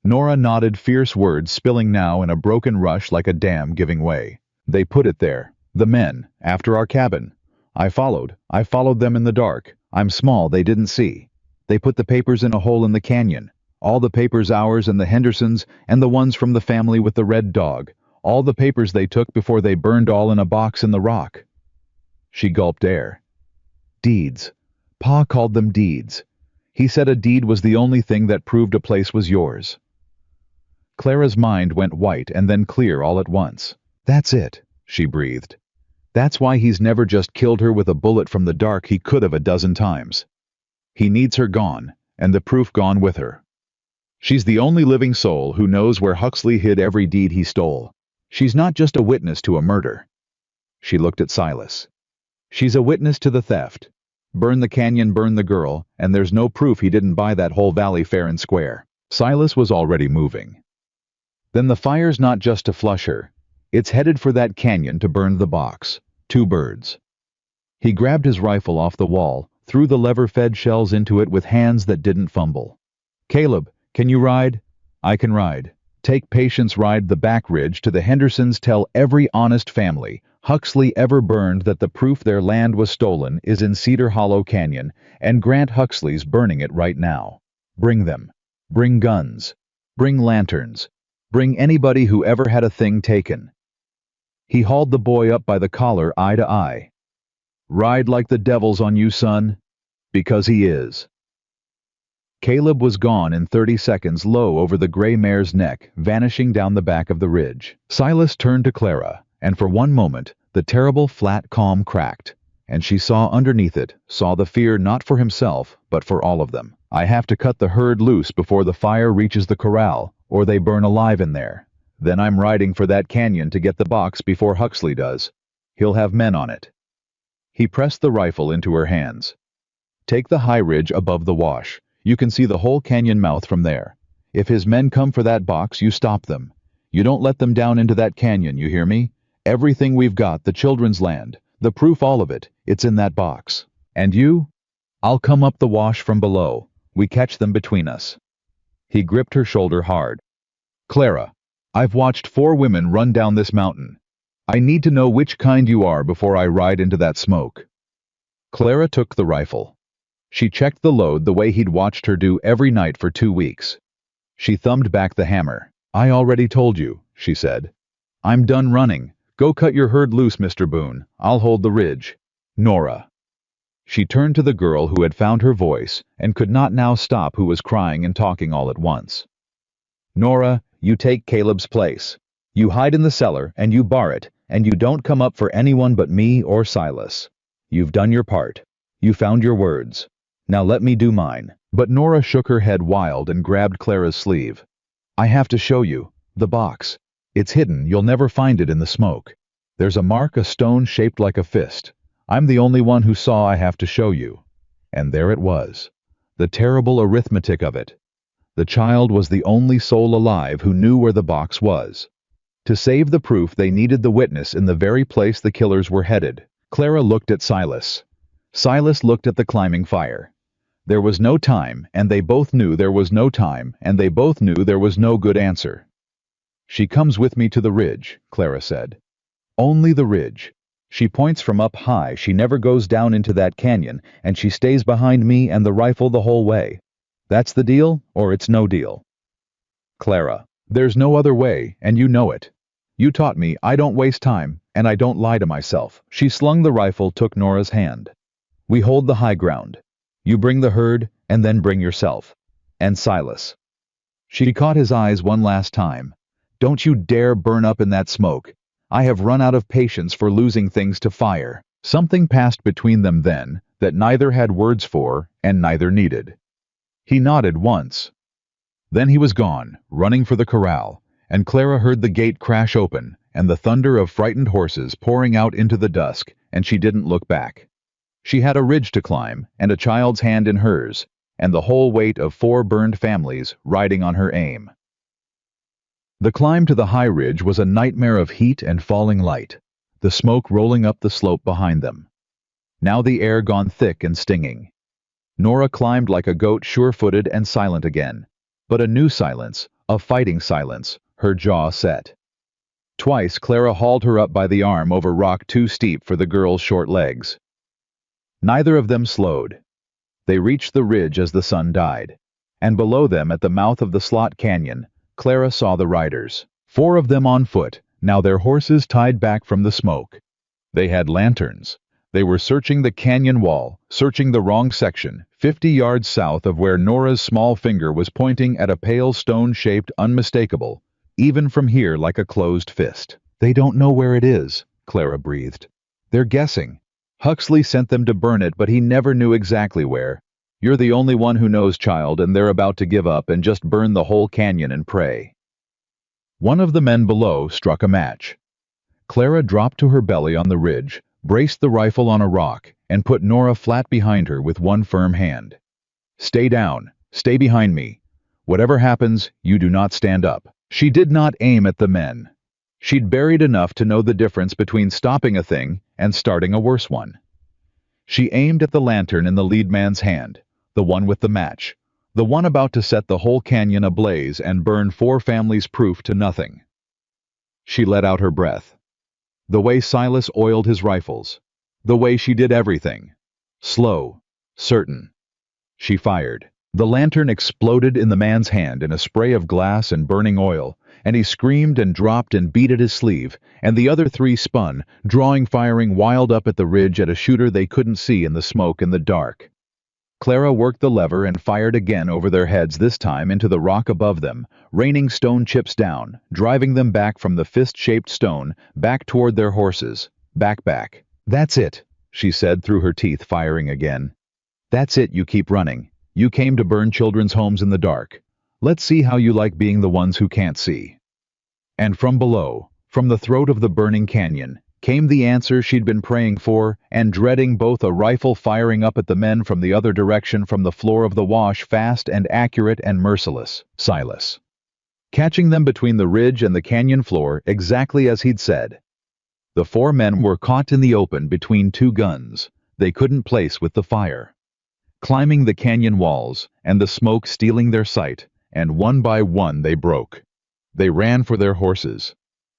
Nora nodded, fierce words spilling now in a broken rush like a dam giving way. "They put it there. The men, after our cabin. I followed them in the dark. I'm small, they didn't see. They put the papers in a hole in the canyon. All the papers ours and the Hendersons, and the ones from the family with the red dog. All the papers they took before they burned all in a box in the rock." She gulped air. "Deeds. Pa called them deeds. He said a deed was the only thing that proved a place was yours." Clara's mind went white and then clear all at once. "That's it," she breathed. "That's why he's never just killed her with a bullet from the dark he could have a dozen times. He needs her gone, and the proof gone with her. She's the only living soul who knows where Huxley hid every deed he stole. She's not just a witness to a murder." She looked at Silas. "She's a witness to the theft. Burn the canyon, burn the girl, and there's no proof he didn't buy that whole valley fair and square." Silas was already moving. "Then the fire's not just to flush her. It's headed for that canyon to burn the box. 2 birds." He grabbed his rifle off the wall, threw the lever-fed shells into it with hands that didn't fumble. "Caleb, can you ride?" "I can ride. Take Patience, ride the back ridge to the Hendersons, tell every honest family Huxley ever burned that the proof their land was stolen is in Cedar Hollow Canyon, and Grant Huxley's burning it right now. Bring them. Bring guns. Bring lanterns. Bring anybody who ever had a thing taken." He hauled the boy up by the collar, eye to eye. "Ride like the devil's on you, son. Because he is." Caleb was gone in 30 seconds, low over the gray mare's neck, vanishing down the back of the ridge. Silas turned to Clara, and for one moment, the terrible flat calm cracked, and she saw underneath it, saw the fear not for himself, but for all of them. "I have to cut the herd loose before the fire reaches the corral, or they burn alive in there. Then I'm riding for that canyon to get the box before Huxley does. He'll have men on it." He pressed the rifle into her hands. "Take the high ridge above the wash. You can see the whole canyon mouth from there. If his men come for that box, you stop them. You don't let them down into that canyon, you hear me? Everything we've got, the children's land, the proof, all of it, it's in that box. And you? I'll come up the wash from below. We catch them between us." He gripped her shoulder hard. "Clara, I've watched 4 women run down this mountain. I need to know which kind you are before I ride into that smoke." Clara took the rifle. She checked the load the way he'd watched her do every night for 2 weeks. She thumbed back the hammer. "I already told you," she said. "I'm done running. Go cut your herd loose, Mr. Boone. I'll hold the ridge." "Nora." She turned to the girl who had found her voice and could not now stop, who was crying and talking all at once. "Nora, you take Caleb's place. You hide in the cellar and you bar it, and you don't come up for anyone but me or Silas. You've done your part. You found your words. Now let me do mine." But Nora shook her head wild and grabbed Clara's sleeve. "I have to show you. The box. It's hidden, you'll never find it in the smoke. There's a mark, a stone shaped like a fist. I'm the only one who saw. I have to show you." And there it was. The terrible arithmetic of it. The child was the only soul alive who knew where the box was. To save the proof, they needed the witness in the very place the killers were headed. Clara looked at Silas. Silas looked at the climbing fire. There was no time, and they both knew there was no time, and they both knew there was no good answer. "She comes with me to the ridge," Clara said. "Only the ridge. She points from up high, she never goes down into that canyon, and she stays behind me and the rifle the whole way. That's the deal, or it's no deal." "Clara, there's no other way, and you know it. You taught me I don't waste time, and I don't lie to myself." She slung the rifle, took Nora's hand. We hold the high ground. You bring the herd, and then bring yourself. And Silas. She caught his eyes one last time. Don't you dare burn up in that smoke. I have run out of patience for losing things to fire. Something passed between them then that neither had words for and neither needed. He nodded once. Then he was gone, running for the corral, and Clara heard the gate crash open and the thunder of frightened horses pouring out into the dusk, and she didn't look back. She had a ridge to climb and a child's hand in hers, and the whole weight of 4 burned families riding on her aim. The climb to the high ridge was a nightmare of heat and falling light, the smoke rolling up the slope behind them. Now the air gone thick and stinging. Nora climbed like a goat, sure-footed and silent again, but a new silence, a fighting silence, her jaw set. Twice Clara hauled her up by the arm over rock too steep for the girl's short legs. Neither of them slowed. They reached the ridge as the sun died, and below them at the mouth of the slot canyon, Clara saw the riders, 4 of them on foot, now their horses tied back from the smoke. They had lanterns. They were searching the canyon wall, searching the wrong section, 50 yards south of where Nora's small finger was pointing at a pale stone-shaped unmistakable, even from here like a closed fist. They don't know where it is, Clara breathed. They're guessing. Huxley sent them to burn it, but he never knew exactly where. You're the only one who knows, child, and they're about to give up and just burn the whole canyon and pray. One of the men below struck a match. Clara dropped to her belly on the ridge, braced the rifle on a rock, and put Nora flat behind her with one firm hand. Stay down. Stay behind me. Whatever happens, you do not stand up. She did not aim at the men. She'd buried enough to know the difference between stopping a thing and starting a worse one. She aimed at the lantern in the lead man's hand, the one with the match, the one about to set the whole canyon ablaze and burn 4 families proof to nothing. She let out her breath. The way Silas oiled his rifles, the way she did everything. Slow, certain. She fired. The lantern exploded in the man's hand in a spray of glass and burning oil, and he screamed and dropped and beat at his sleeve, and the other 3 spun, drawing firing wild up at the ridge at a shooter they couldn't see in the smoke in the dark. Clara worked the lever and fired again over their heads, this time into the rock above them, raining stone chips down, driving them back from the fist-shaped stone, back toward their horses. Back. That's it, she said through her teeth, firing again. That's it, you keep running. You came to burn children's homes in the dark. Let's see how you like being the ones who can't see. And from below, from the throat of the burning canyon, came the answer she'd been praying for and dreading, both a rifle firing up at the men from the other direction from the floor of the wash, fast and accurate and merciless. Silas. Catching them between the ridge and the canyon floor, exactly as he'd said. The 4 men were caught in the open between 2 guns they couldn't place with the fire. Climbing the canyon walls, and the smoke stealing their sight, and one by one they broke. They ran for their horses.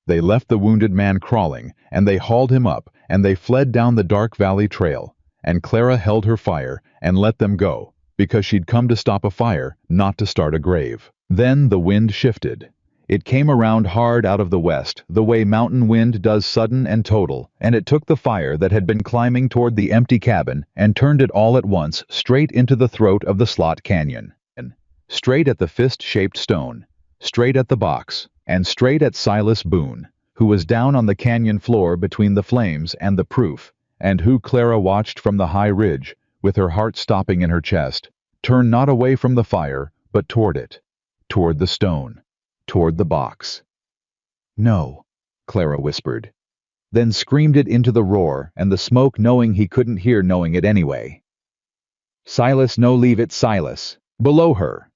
They left the wounded man crawling, and they hauled him up, and they fled down the dark valley trail, and Clara held her fire and let them go, because she'd come to stop a fire, not to start a grave. Then the wind shifted. It came around hard out of the west, the way mountain wind does, sudden and total, and it took the fire that had been climbing toward the empty cabin and turned it all at once straight into the throat of the slot canyon. Straight at the fist-shaped stone, straight at the box, and straight at Silas Boone, who was down on the canyon floor between the flames and the proof, and who Clara watched from the high ridge, with her heart stopping in her chest, turn not away from the fire, but toward it, toward the stone, toward the box. No, Clara whispered, then screamed it into the roar and the smoke, knowing he couldn't hear, knowing it anyway. Silas, no, leave it, Silas. Below her.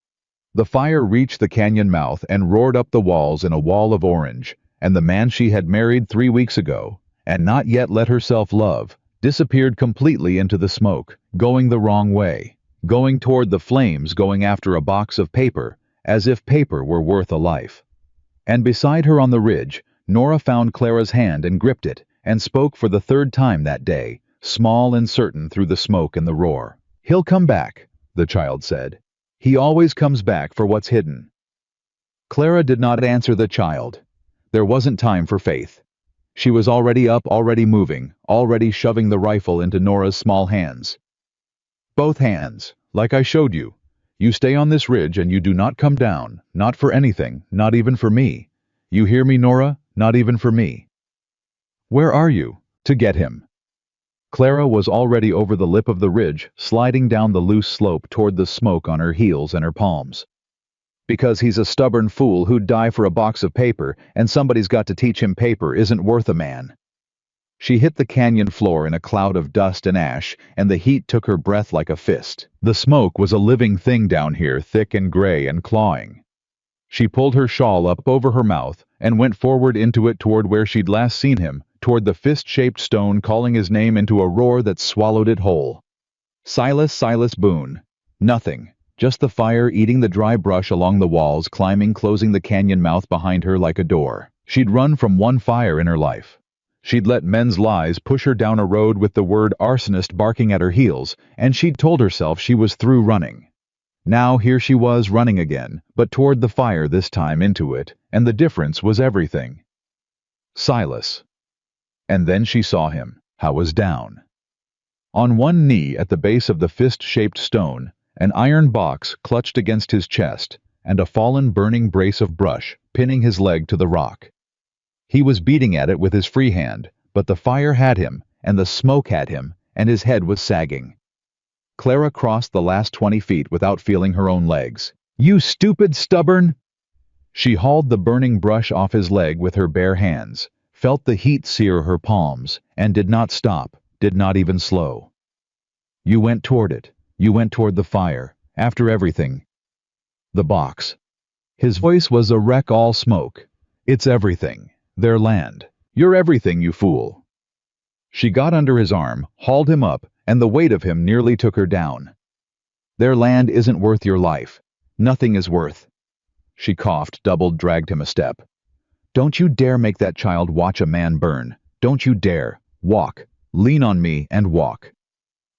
The fire reached the canyon mouth and roared up the walls in a wall of orange, and the man she had married 3 weeks ago, and not yet let herself love, disappeared completely into the smoke, going the wrong way, going toward the flames, going after a box of paper, as if paper were worth a life. And beside her on the ridge, Nora found Clara's hand and gripped it, and spoke for the 3rd time that day, small and certain through the smoke and the roar. He'll come back, the child said. He always comes back for what's hidden. Clara did not answer the child. There wasn't time for faith. She was already up, already moving, already shoving the rifle into Nora's small hands. Both hands, like I showed you. You stay on this ridge and you do not come down, not for anything, not even for me. You hear me, Nora? Not even for me. Where are you? To get him. Clara was already over the lip of the ridge, sliding down the loose slope toward the smoke on her heels and her palms. Because he's a stubborn fool who'd die for a box of paper, and somebody's got to teach him paper isn't worth a man. She hit the canyon floor in a cloud of dust and ash, and the heat took her breath like a fist. The smoke was a living thing down here, thick and gray and clawing. She pulled her shawl up over her mouth and went forward into it toward where she'd last seen him, toward the fist-shaped stone, calling his name into a roar that swallowed it whole. Silas Boone. Nothing. Just the fire eating the dry brush along the walls, climbing, closing the canyon mouth behind her like a door. She'd run from one fire in her life. She'd let men's lies push her down a road with the word arsonist barking at her heels, and she'd told herself she was through running. Now here she was running again, but toward the fire this time, into it, and the difference was everything. Silas. And then she saw him. How was down. On one knee at the base of the fist-shaped stone, an iron box clutched against his chest, and a fallen burning brace of brush pinning his leg to the rock. He was beating at it with his free hand, but the fire had him, and the smoke had him, and his head was sagging. Clara crossed the last 20 feet without feeling her own legs. You stupid stubborn! She hauled the burning brush off his leg with her bare hands, felt the heat sear her palms, and did not stop, did not even slow. You went toward it. You went toward the fire, after everything. The box. His voice was a wreck, all smoke. It's everything. Their land. You're everything, you fool. She got under his arm, hauled him up, and the weight of him nearly took her down. Their land isn't worth your life. Nothing is worth. She coughed, doubled, dragged him a step. Don't you dare make that child watch a man burn. Don't you dare. Walk. Lean on me and walk.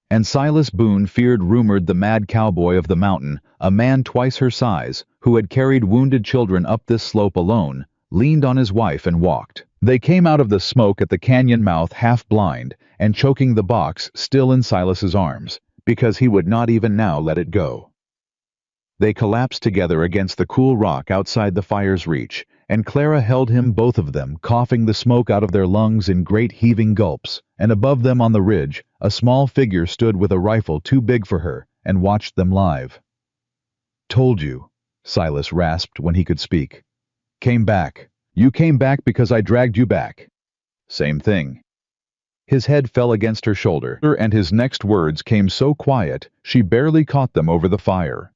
And Silas Boone feared, rumored, the mad cowboy of the mountain, a man twice her size, who had carried wounded children up this slope alone, leaned on his wife and walked. They came out of the smoke at the canyon mouth half blind, and choking the box still in Silas's arms, because he would not even now let it go. They collapsed together against the cool rock outside the fire's reach, and Clara held him, both of them, coughing the smoke out of their lungs in great heaving gulps, and above them on the ridge, a small figure stood with a rifle too big for her, and watched them live. Told you, Silas rasped when he could speak. Came back. You came back because I dragged you back. Same thing. His head fell against her shoulder, and his next words came so quiet she barely caught them over the fire.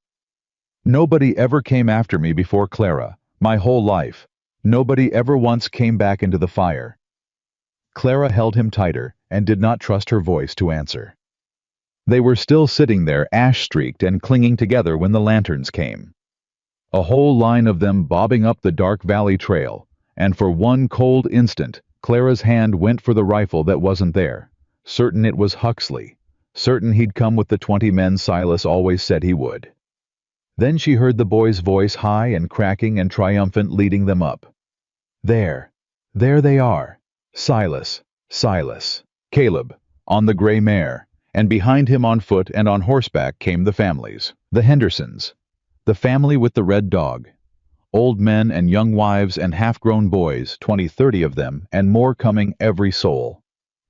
Nobody ever came after me before, Clara. My whole life. Nobody ever once came back into the fire. Clara held him tighter and did not trust her voice to answer. They were still sitting there, ash-streaked and clinging together, when the lanterns came. A whole line of them bobbing up the dark valley trail, and for one cold instant, Clara's hand went for the rifle that wasn't there, certain it was Huxley, certain he'd come with the 20 men Silas always said he would. Then she heard the boy's voice, high and cracking and triumphant, leading them up. There they are. Silas, Caleb, on the gray mare, and behind him on foot and on horseback came the families, the Hendersons, the family with the red dog, old men and young wives and half-grown boys, 20-30 of them, and more coming, every soul.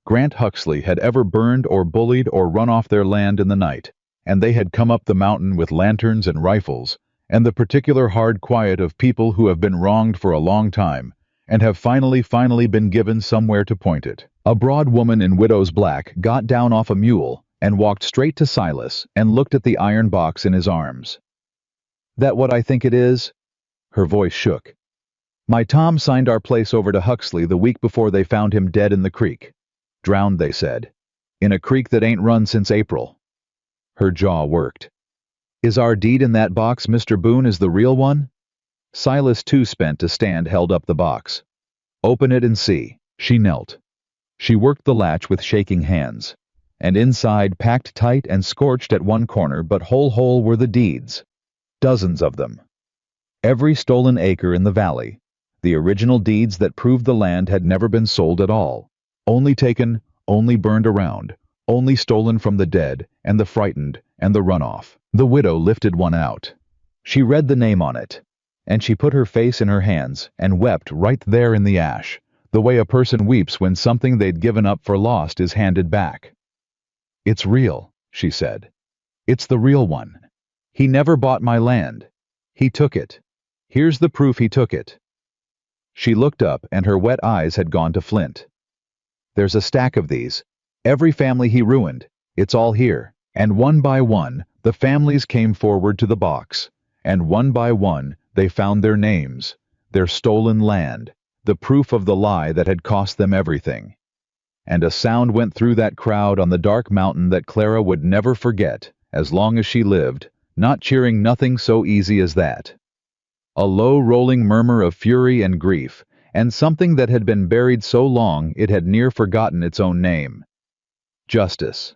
Grant Huxley had ever burned or bullied or run off their land in the night, and they had come up the mountain with lanterns and rifles, and the particular hard quiet of people who have been wronged for a long time, and have finally been given somewhere to point it. A broad woman in widow's black got down off a mule and walked straight to Silas and looked at the iron box in his arms. That what I think it is? Her voice shook. My Tom signed our place over to Huxley the week before they found him dead in the creek. Drowned, they said. In a creek that ain't run since April. Her jaw worked. Is our deed in that box, Mr. Boone, is the real one? Silas, too spent to stand, held up the box. Open it and see. She knelt. She worked the latch with shaking hands. And inside, packed tight and scorched at one corner, but whole were the deeds. Dozens of them. Every stolen acre in the valley. The original deeds that proved the land had never been sold at all. Only taken, only burned around, only stolen from the dead and the frightened and the runoff. The widow lifted one out. She read the name on it, and she put her face in her hands and wept right there in the ash, the way a person weeps when something they'd given up for lost is handed back. "It's real," she said. "It's the real one. He never bought my land. He took it. Here's the proof he took it." She looked up and her wet eyes had gone to flint. "There's a stack of these. Every family he ruined. It's all here." And one by one, the families came forward to the box, and one by one, they found their names, their stolen land, the proof of the lie that had cost them everything. And a sound went through that crowd on the dark mountain that Clara would never forget, as long as she lived, not cheering nothing so easy as that. A low rolling murmur of fury and grief, and something that had been buried so long it had near forgotten its own name. Justice.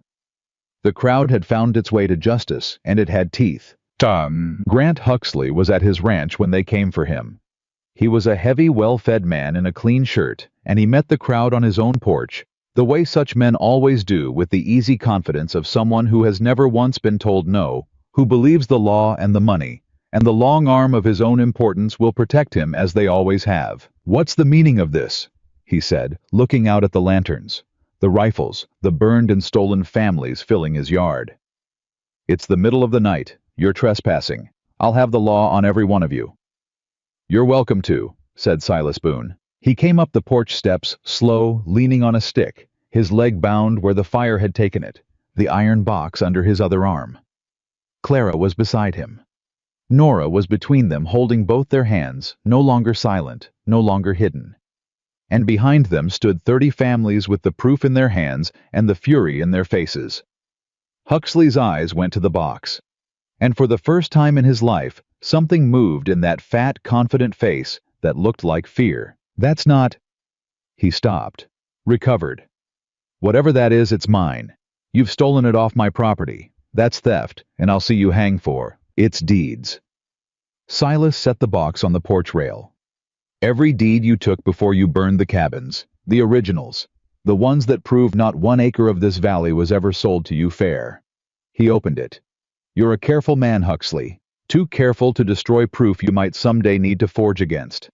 The crowd had found its way to justice, and it had teeth. Grant Huxley was at his ranch when they came for him. He was a heavy, well-fed man in a clean shirt, and he met the crowd on his own porch, the way such men always do, with the easy confidence of someone who has never once been told no, who believes the law and the money, and the long arm of his own importance will protect him as they always have. "What's the meaning of this?" he said, looking out at the lanterns, the rifles, the burned and stolen families filling his yard. "It's the middle of the night. You're trespassing. I'll have the law on every one of you." "You're welcome to," said Silas Boone. He came up the porch steps, slow, leaning on a stick, his leg bound where the fire had taken it, the iron box under his other arm. Clara was beside him. Nora was between them, holding both their hands, no longer silent, no longer hidden. And behind them stood 30 families with the proof in their hands and the fury in their faces. Huxley's eyes went to the box. And for the first time in his life, something moved in that fat, confident face that looked like fear. "That's not—" He stopped, recovered. "Whatever that is, it's mine. You've stolen it off my property. That's theft, and I'll see you hang for its deeds." Silas set the box on the porch rail. "Every deed you took before you burned the cabins, the originals, the ones that prove not 1 acre of this valley was ever sold to you fair." He opened it. "You're a careful man, Huxley, too careful to destroy proof you might someday need to forge against.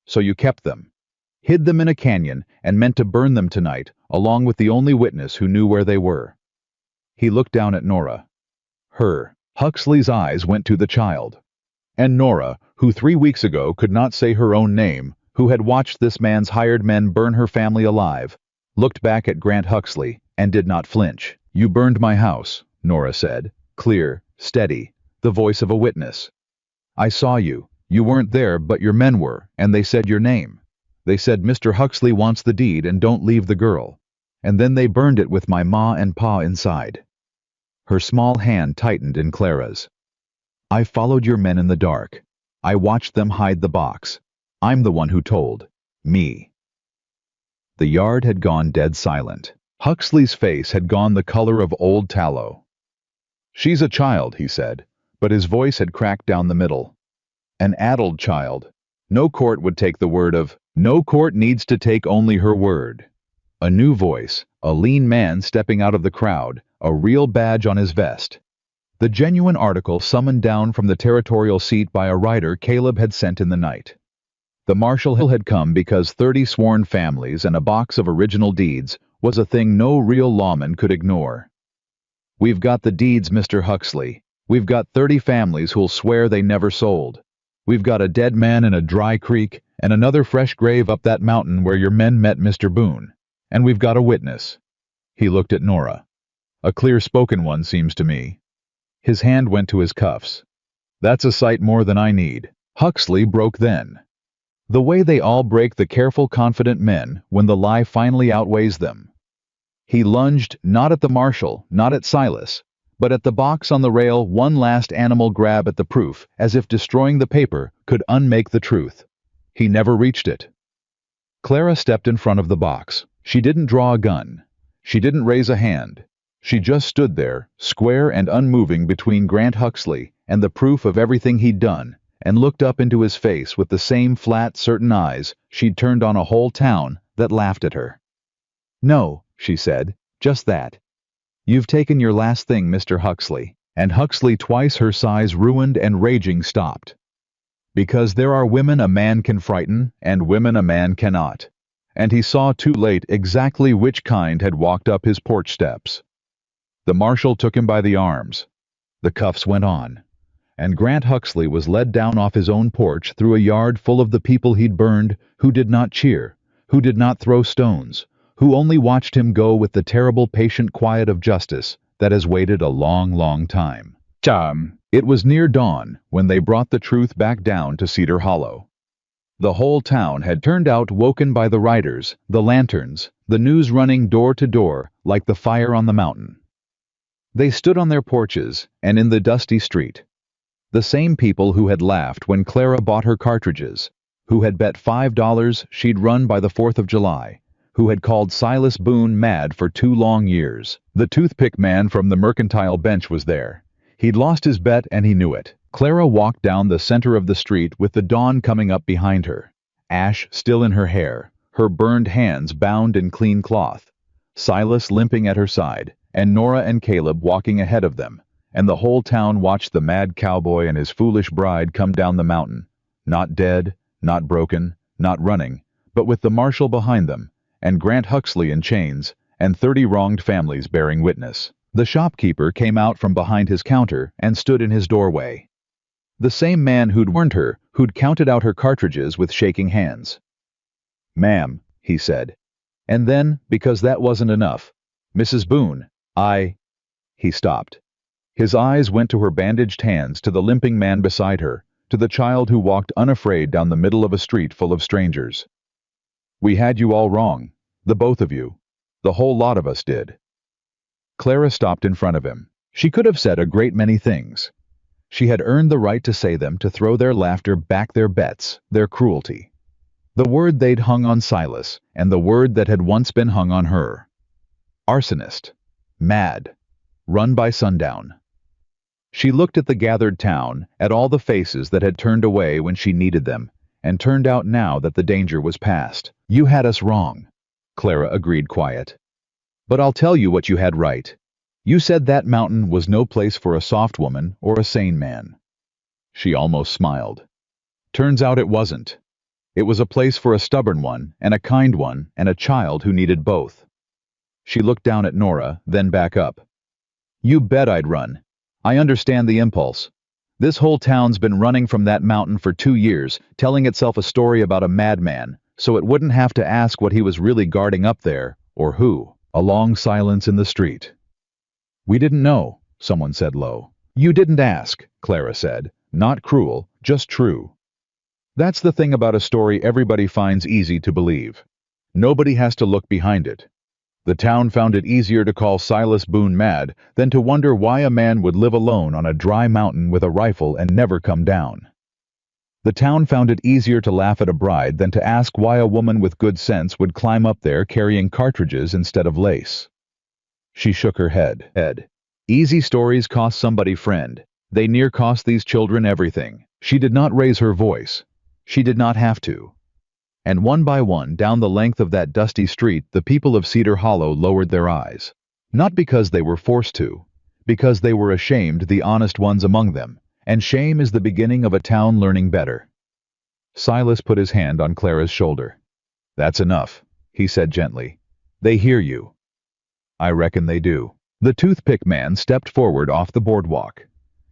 So you kept them, hid them in a canyon, and meant to burn them tonight, along with the only witness who knew where they were." He looked down at Nora. Huxley's eyes went to the child. And Nora, who 3 weeks ago could not say her own name, who had watched this man's hired men burn her family alive, looked back at Grant Huxley and did not flinch. "You burned my house," Nora said, clear, steady, the voice of a witness. "I saw you. You weren't there, but your men were, and they said your name. They said Mr. Huxley wants the deed and don't leave the girl. And then they burned it with my ma and pa inside." Her small hand tightened in Clara's. "I followed your men in the dark. I watched them hide the box. I'm the one who told. Me." The yard had gone dead silent. Huxley's face had gone the color of old tallow. "She's a child," he said, but his voice had cracked down the middle. "An addled child. No court would take the word of— No court needs to take only her word." A new voice, a lean man stepping out of the crowd, a real badge on his vest. The genuine article summoned down from the territorial seat by a rider Caleb had sent in the night. The marshal had come because 30 sworn families and a box of original deeds was a thing no real lawman could ignore. "We've got the deeds, Mr. Huxley. We've got 30 families who'll swear they never sold. We've got a dead man in a dry creek and another fresh grave up that mountain where your men met Mr. Boone. And we've got a witness." He looked at Nora. "A clear-spoken one, seems to me." His hand went to his cuffs. "That's a sight more than I need." Huxley broke then. The way they all break the careful, confident men when the lie finally outweighs them. He lunged not at the marshal, not at Silas, but at the box on the rail, one last animal grab at the proof, as if destroying the paper could unmake the truth. He never reached it. Clara stepped in front of the box. She didn't draw a gun. She didn't raise a hand. She just stood there, square and unmoving between Grant Huxley and the proof of everything he'd done, and looked up into his face with the same flat, certain eyes she'd turned on a whole town that laughed at her. "No," she said, "just that. You've taken your last thing, Mr. Huxley. And Huxley, twice her size, ruined and raging, stopped. Because there are women a man can frighten, and women a man cannot. And he saw too late exactly which kind had walked up his porch steps. The marshal took him by the arms. The cuffs went on. And Grant Huxley was led down off his own porch through a yard full of the people he'd burned, who did not cheer, who did not throw stones, who only watched him go with the terrible patient quiet of justice that has waited a long, long time. It was near dawn when they brought the truth back down to Cedar Hollow. The whole town had turned out, woken by the riders, the lanterns, the news running door to door like the fire on the mountain. They stood on their porches and in the dusty street. The same people who had laughed when Clara bought her cartridges, who had bet $5 she'd run by the 4th of July, who had called Silas Boone mad for 2 long years. The toothpick man from the mercantile bench was there. He'd lost his bet and he knew it. Clara walked down the center of the street with the dawn coming up behind her, ash still in her hair, her burned hands bound in clean cloth, Silas limping at her side, and Nora and Caleb walking ahead of them, and the whole town watched the mad cowboy and his foolish bride come down the mountain, not dead, not broken, not running, but with the marshal behind them, and Grant Huxley in chains, and 30 wronged families bearing witness. The shopkeeper came out from behind his counter and stood in his doorway. The same man who'd warned her, who'd counted out her cartridges with shaking hands. "Ma'am," he said. And then, because that wasn't enough, "Mrs. Boone, He stopped. His eyes went to her bandaged hands, to the limping man beside her, to the child who walked unafraid down the middle of a street full of strangers. "We had you all wrong, the both of you. The whole lot of us did." Clara stopped in front of him. She could have said a great many things. She had earned the right to say them, to throw their laughter back, their bets, their cruelty. The word they'd hung on Silas, and the word that had once been hung on her. Arsonist. Mad. Run by sundown. She looked at the gathered town, at all the faces that had turned away when she needed them, and turned out now that the danger was past. "You had us wrong," Clara agreed, quiet. "But I'll tell you what you had right. You said that mountain was no place for a soft woman or a sane man." She almost smiled. "Turns out it wasn't. It was a place for a stubborn one, and a kind one, and a child who needed both." She looked down at Nora, then back up. "You bet I'd run. I understand the impulse. This whole town's been running from that mountain for 2 years, telling itself a story about a madman, so it wouldn't have to ask what he was really guarding up there, or who." A long silence in the street. "We didn't know," someone said low. "You didn't ask," Clara said. "Not cruel, just true." That's the thing about a story everybody finds easy to believe. Nobody has to look behind it. The town found it easier to call Silas Boone mad than to wonder why a man would live alone on a dry mountain with a rifle and never come down. The town found it easier to laugh at a bride than to ask why a woman with good sense would climb up there carrying cartridges instead of lace. She shook her head. Easy stories cost somebody friend. They near cost these children everything. She did not raise her voice. She did not have to. And one by one, down the length of that dusty street, the people of Cedar Hollow lowered their eyes. Not because they were forced to, because they were ashamed, the honest ones among them. And shame is the beginning of a town learning better. Silas put his hand on Clara's shoulder. "That's enough," he said gently. "They hear you." "I reckon they do." The toothpick man stepped forward off the boardwalk.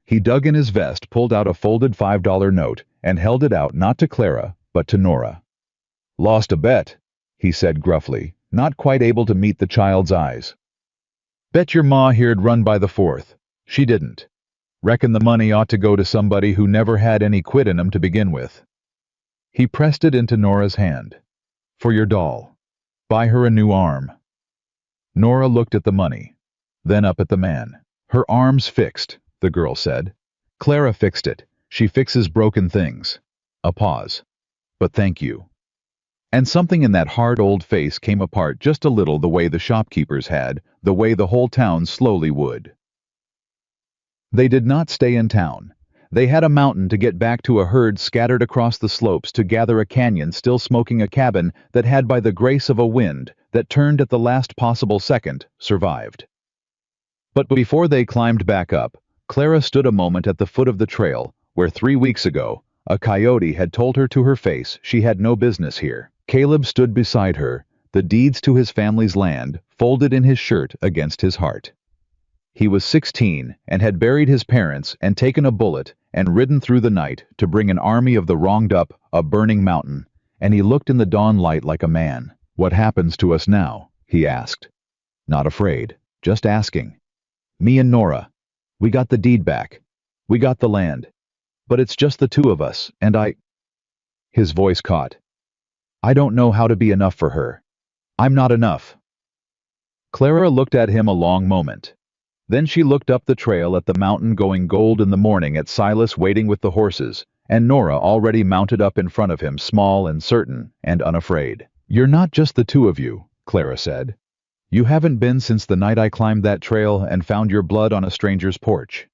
He dug in his vest, pulled out a folded $5 note, and held it out not to Clara, but to Nora. "Lost a bet," he said gruffly, not quite able to meet the child's eyes. "Bet your ma here'd run by the 4th. She didn't. Reckon the money ought to go to somebody who never had any quit in 'em to begin with." He pressed it into Nora's hand. "For your doll. Buy her a new arm." Nora looked at the money, then up at the man. "Her arm's fixed," the girl said. "Clara fixed it. She fixes broken things." A pause. "But thank you." And something in that hard old face came apart just a little, the way the shopkeepers had, the way the whole town slowly would. They did not stay in town. They had a mountain to get back to, a herd scattered across the slopes to gather, a canyon still smoking, a cabin that had, by the grace of a wind that turned at the last possible second, survived. But before they climbed back up, Clara stood a moment at the foot of the trail, where 3 weeks ago, a coyote had told her to her face she had no business here. Caleb stood beside her, the deeds to his family's land folded in his shirt against his heart. He was 16 and had buried his parents and taken a bullet and ridden through the night to bring an army of the wronged up a burning mountain, and he looked in the dawn light like a man. "What happens to us now?" he asked. Not afraid, just asking. "Me and Nora. We got the deed back. We got the land. But it's just the two of us, and I—" His voice caught. "I don't know how to be enough for her. I'm not enough." Clara looked at him a long moment. Then she looked up the trail at the mountain going gold in the morning, at Silas waiting with the horses, and Nora already mounted up in front of him, small and certain and unafraid. "You're not just the two of you," Clara said. "You haven't been since the night I climbed that trail and found your blood on a stranger's porch."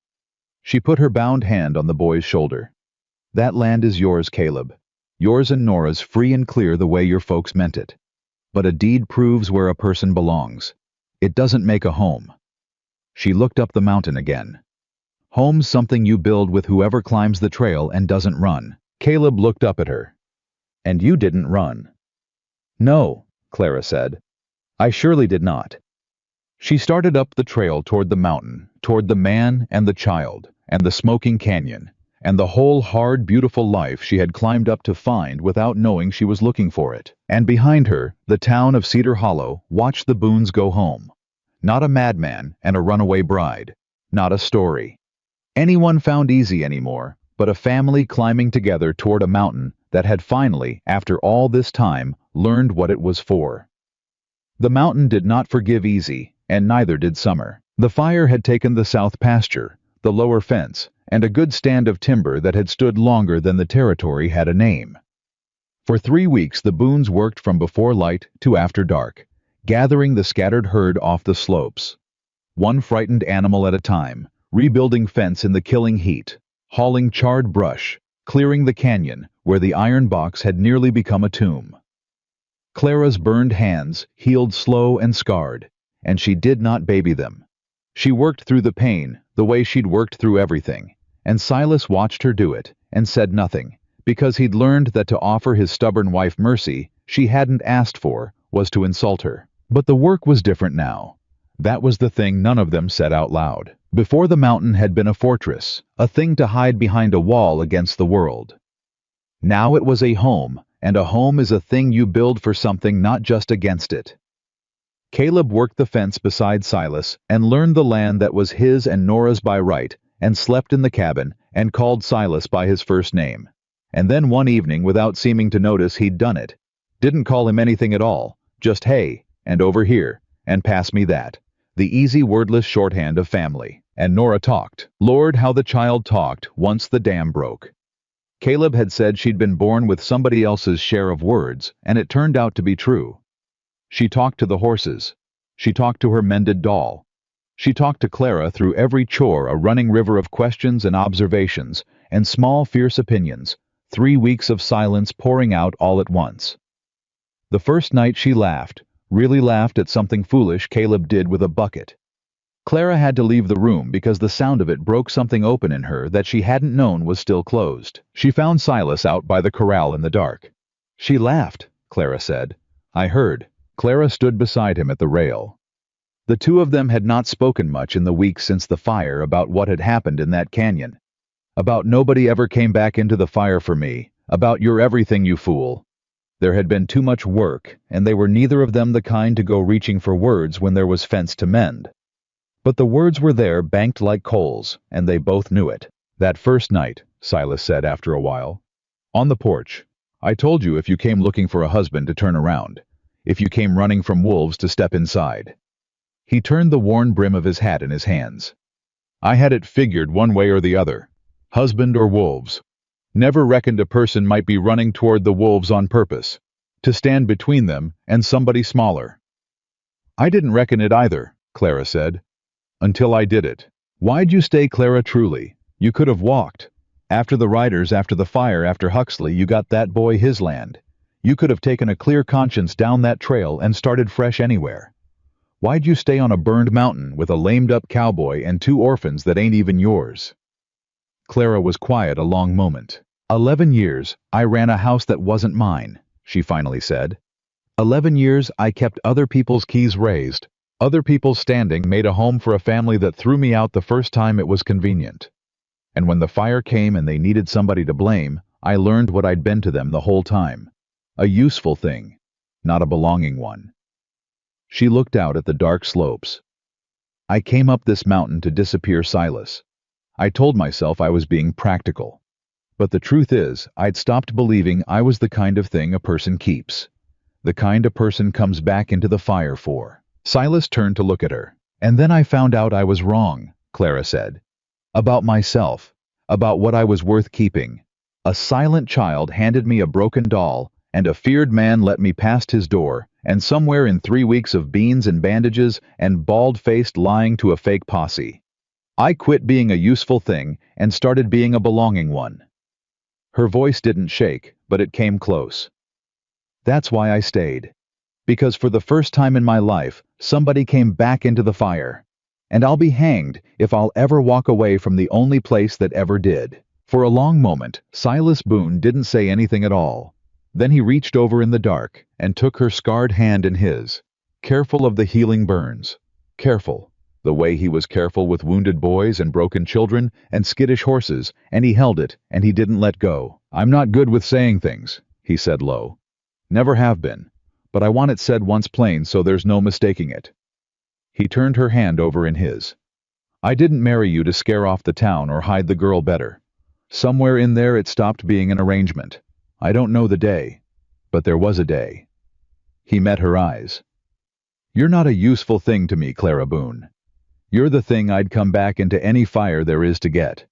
She put her bound hand on the boy's shoulder. "That land is yours, Caleb. Yours and Nora's, free and clear the way your folks meant it. But a deed proves where a person belongs. It doesn't make a home." She looked up the mountain again. "Home's something you build with whoever climbs the trail and doesn't run." Caleb looked up at her. "And you didn't run." "No," Clara said. "I surely did not." She started up the trail toward the mountain, toward the man and the child, and the smoking canyon, and the whole hard, beautiful life she had climbed up to find without knowing she was looking for it. And behind her, the town of Cedar Hollow watched the Boones go home. Not a madman and a runaway bride. Not a story anyone found easy anymore, but a family climbing together toward a mountain that had finally, after all this time, learned what it was for. The mountain did not forgive easy, and neither did summer. The fire had taken the south pasture, the lower fence, and a good stand of timber that had stood longer than the territory had a name. For 3 weeks the Boones worked from before light to after dark, gathering the scattered herd off the slopes, one frightened animal at a time, rebuilding fence in the killing heat, hauling charred brush, clearing the canyon where the iron box had nearly become a tomb. Clara's burned hands healed slow and scarred, and she did not baby them. She worked through the pain the way she'd worked through everything, and Silas watched her do it and said nothing, because he'd learned that to offer his stubborn wife mercy she hadn't asked for was to insult her. But the work was different now. That was the thing none of them said out loud. Before, the mountain had been a fortress, a thing to hide behind a wall against the world. Now it was a home, and a home is a thing you build for something, not just against it. Caleb worked the fence beside Silas and learned the land that was his and Nora's by right, and slept in the cabin and called Silas by his first name. And then one evening, without seeming to notice he'd done it, didn't call him anything at all, just hey, and over here, and pass me that. The easy wordless shorthand of family. And Nora talked. Lord, how the child talked once the dam broke. Caleb had said she'd been born with somebody else's share of words, and it turned out to be true. She talked to the horses. She talked to her mended doll. She talked to Clara through every chore, a running river of questions and observations, and small fierce opinions, 3 weeks of silence pouring out all at once. The first night she laughed, really laughed at something foolish Caleb did with a bucket. Clara had to leave the room because the sound of it broke something open in her that she hadn't known was still closed. She found Silas out by the corral in the dark. "She laughed," Clara said. "I heard." Clara stood beside him at the rail. The two of them had not spoken much in the weeks since the fire about what had happened in that canyon. About nobody ever came back into the fire for me. About you're everything, you fool. There had been too much work, and they were neither of them the kind to go reaching for words when there was fence to mend. But the words were there, banked like coals, and they both knew it. "That first night," Silas said after a while, "on the porch, I told you if you came looking for a husband to turn around, if you came running from wolves to step inside." He turned the worn brim of his hat in his hands. "I had it figured one way or the other, husband or wolves. Never reckoned a person might be running toward the wolves on purpose, to stand between them and somebody smaller." "I didn't reckon it either," Clara said, "until I did it." "Why'd you stay, Clara, truly? You could have walked. After the riders, after the fire, after Huxley, you got that boy his land. You could have taken a clear conscience down that trail and started fresh anywhere. Why'd you stay on a burned mountain with a lamed-up cowboy and 2 orphans that ain't even yours?" Clara was quiet a long moment. 11 years, I ran a house that wasn't mine," she finally said. 11 years, I kept other people's keys raised. Other people's standing made a home for a family that threw me out the first time it was convenient. And when the fire came and they needed somebody to blame, I learned what I'd been to them the whole time. A useful thing, not a belonging one. She looked out at the dark slopes. I came up this mountain to disappear Silas. I told myself I was being practical. But the truth is, I'd stopped believing I was the kind of thing a person keeps. The kind a person comes back into the fire for. Silas turned to look at her. "And then I found out I was wrong," Clara said. "About myself. About what I was worth keeping. A silent child handed me a broken doll, and a feared man let me past his door, and somewhere in 3 weeks of beans and bandages and bald-faced lying to a fake posse. I quit being a useful thing and started being a belonging one." Her voice didn't shake, but it came close. "That's why I stayed. Because for the first time in my life, somebody came back into the fire. And I'll be hanged if I'll ever walk away from the only place that ever did." For a long moment, Silas Boone didn't say anything at all. Then he reached over in the dark and took her scarred hand in his. Careful of the healing burns. Careful. The way he was careful with wounded boys and broken children and skittish horses, and he held it, and he didn't let go. "I'm not good with saying things," he said low. "Never have been. But I want it said once plain so there's no mistaking it." He turned her hand over in his. "I didn't marry you to scare off the town or hide the girl better. Somewhere in there it stopped being an arrangement. I don't know the day, but there was a day." He met her eyes. "You're not a useful thing to me, Clara Boone. You're the thing I'd come back into any fire there is to get.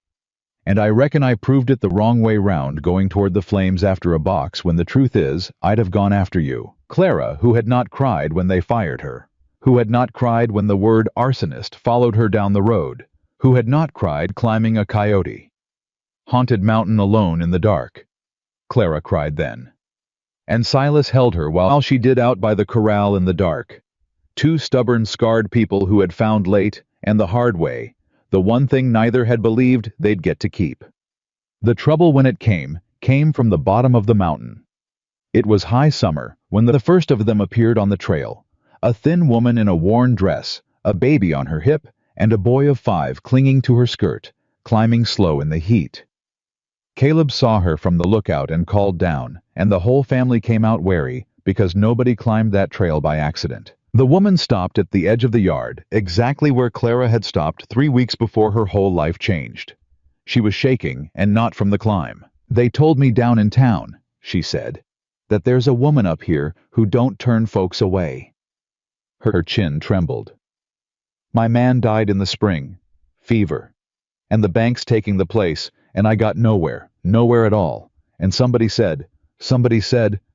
And I reckon I proved it the wrong way round going toward the flames after a box when the truth is, I'd have gone after you." Clara, who had not cried when they fired her, who had not cried when the word arsonist followed her down the road, who had not cried climbing a coyote. Haunted mountain alone in the dark. Clara cried then. And Silas held her while she did out by the corral in the dark. 2 stubborn, scarred people who had found late, and the hard way, the one thing neither had believed they'd get to keep. The trouble when it came from the bottom of the mountain. It was high summer when the first of them appeared on the trail. A thin woman in a worn dress, a baby on her hip, and a boy of 5 clinging to her skirt, climbing slow in the heat. Caleb saw her from the lookout and called down, and the whole family came out wary, because nobody climbed that trail by accident. The woman stopped at the edge of the yard, exactly where Clara had stopped 3 weeks before her whole life changed. She was shaking, and not from the climb. "They told me down in town," she said, "that there's a woman up here who don't turn folks away." Her chin trembled. "My man died in the spring. Fever. And the bank's taking the place, and I got nowhere at all. And somebody said,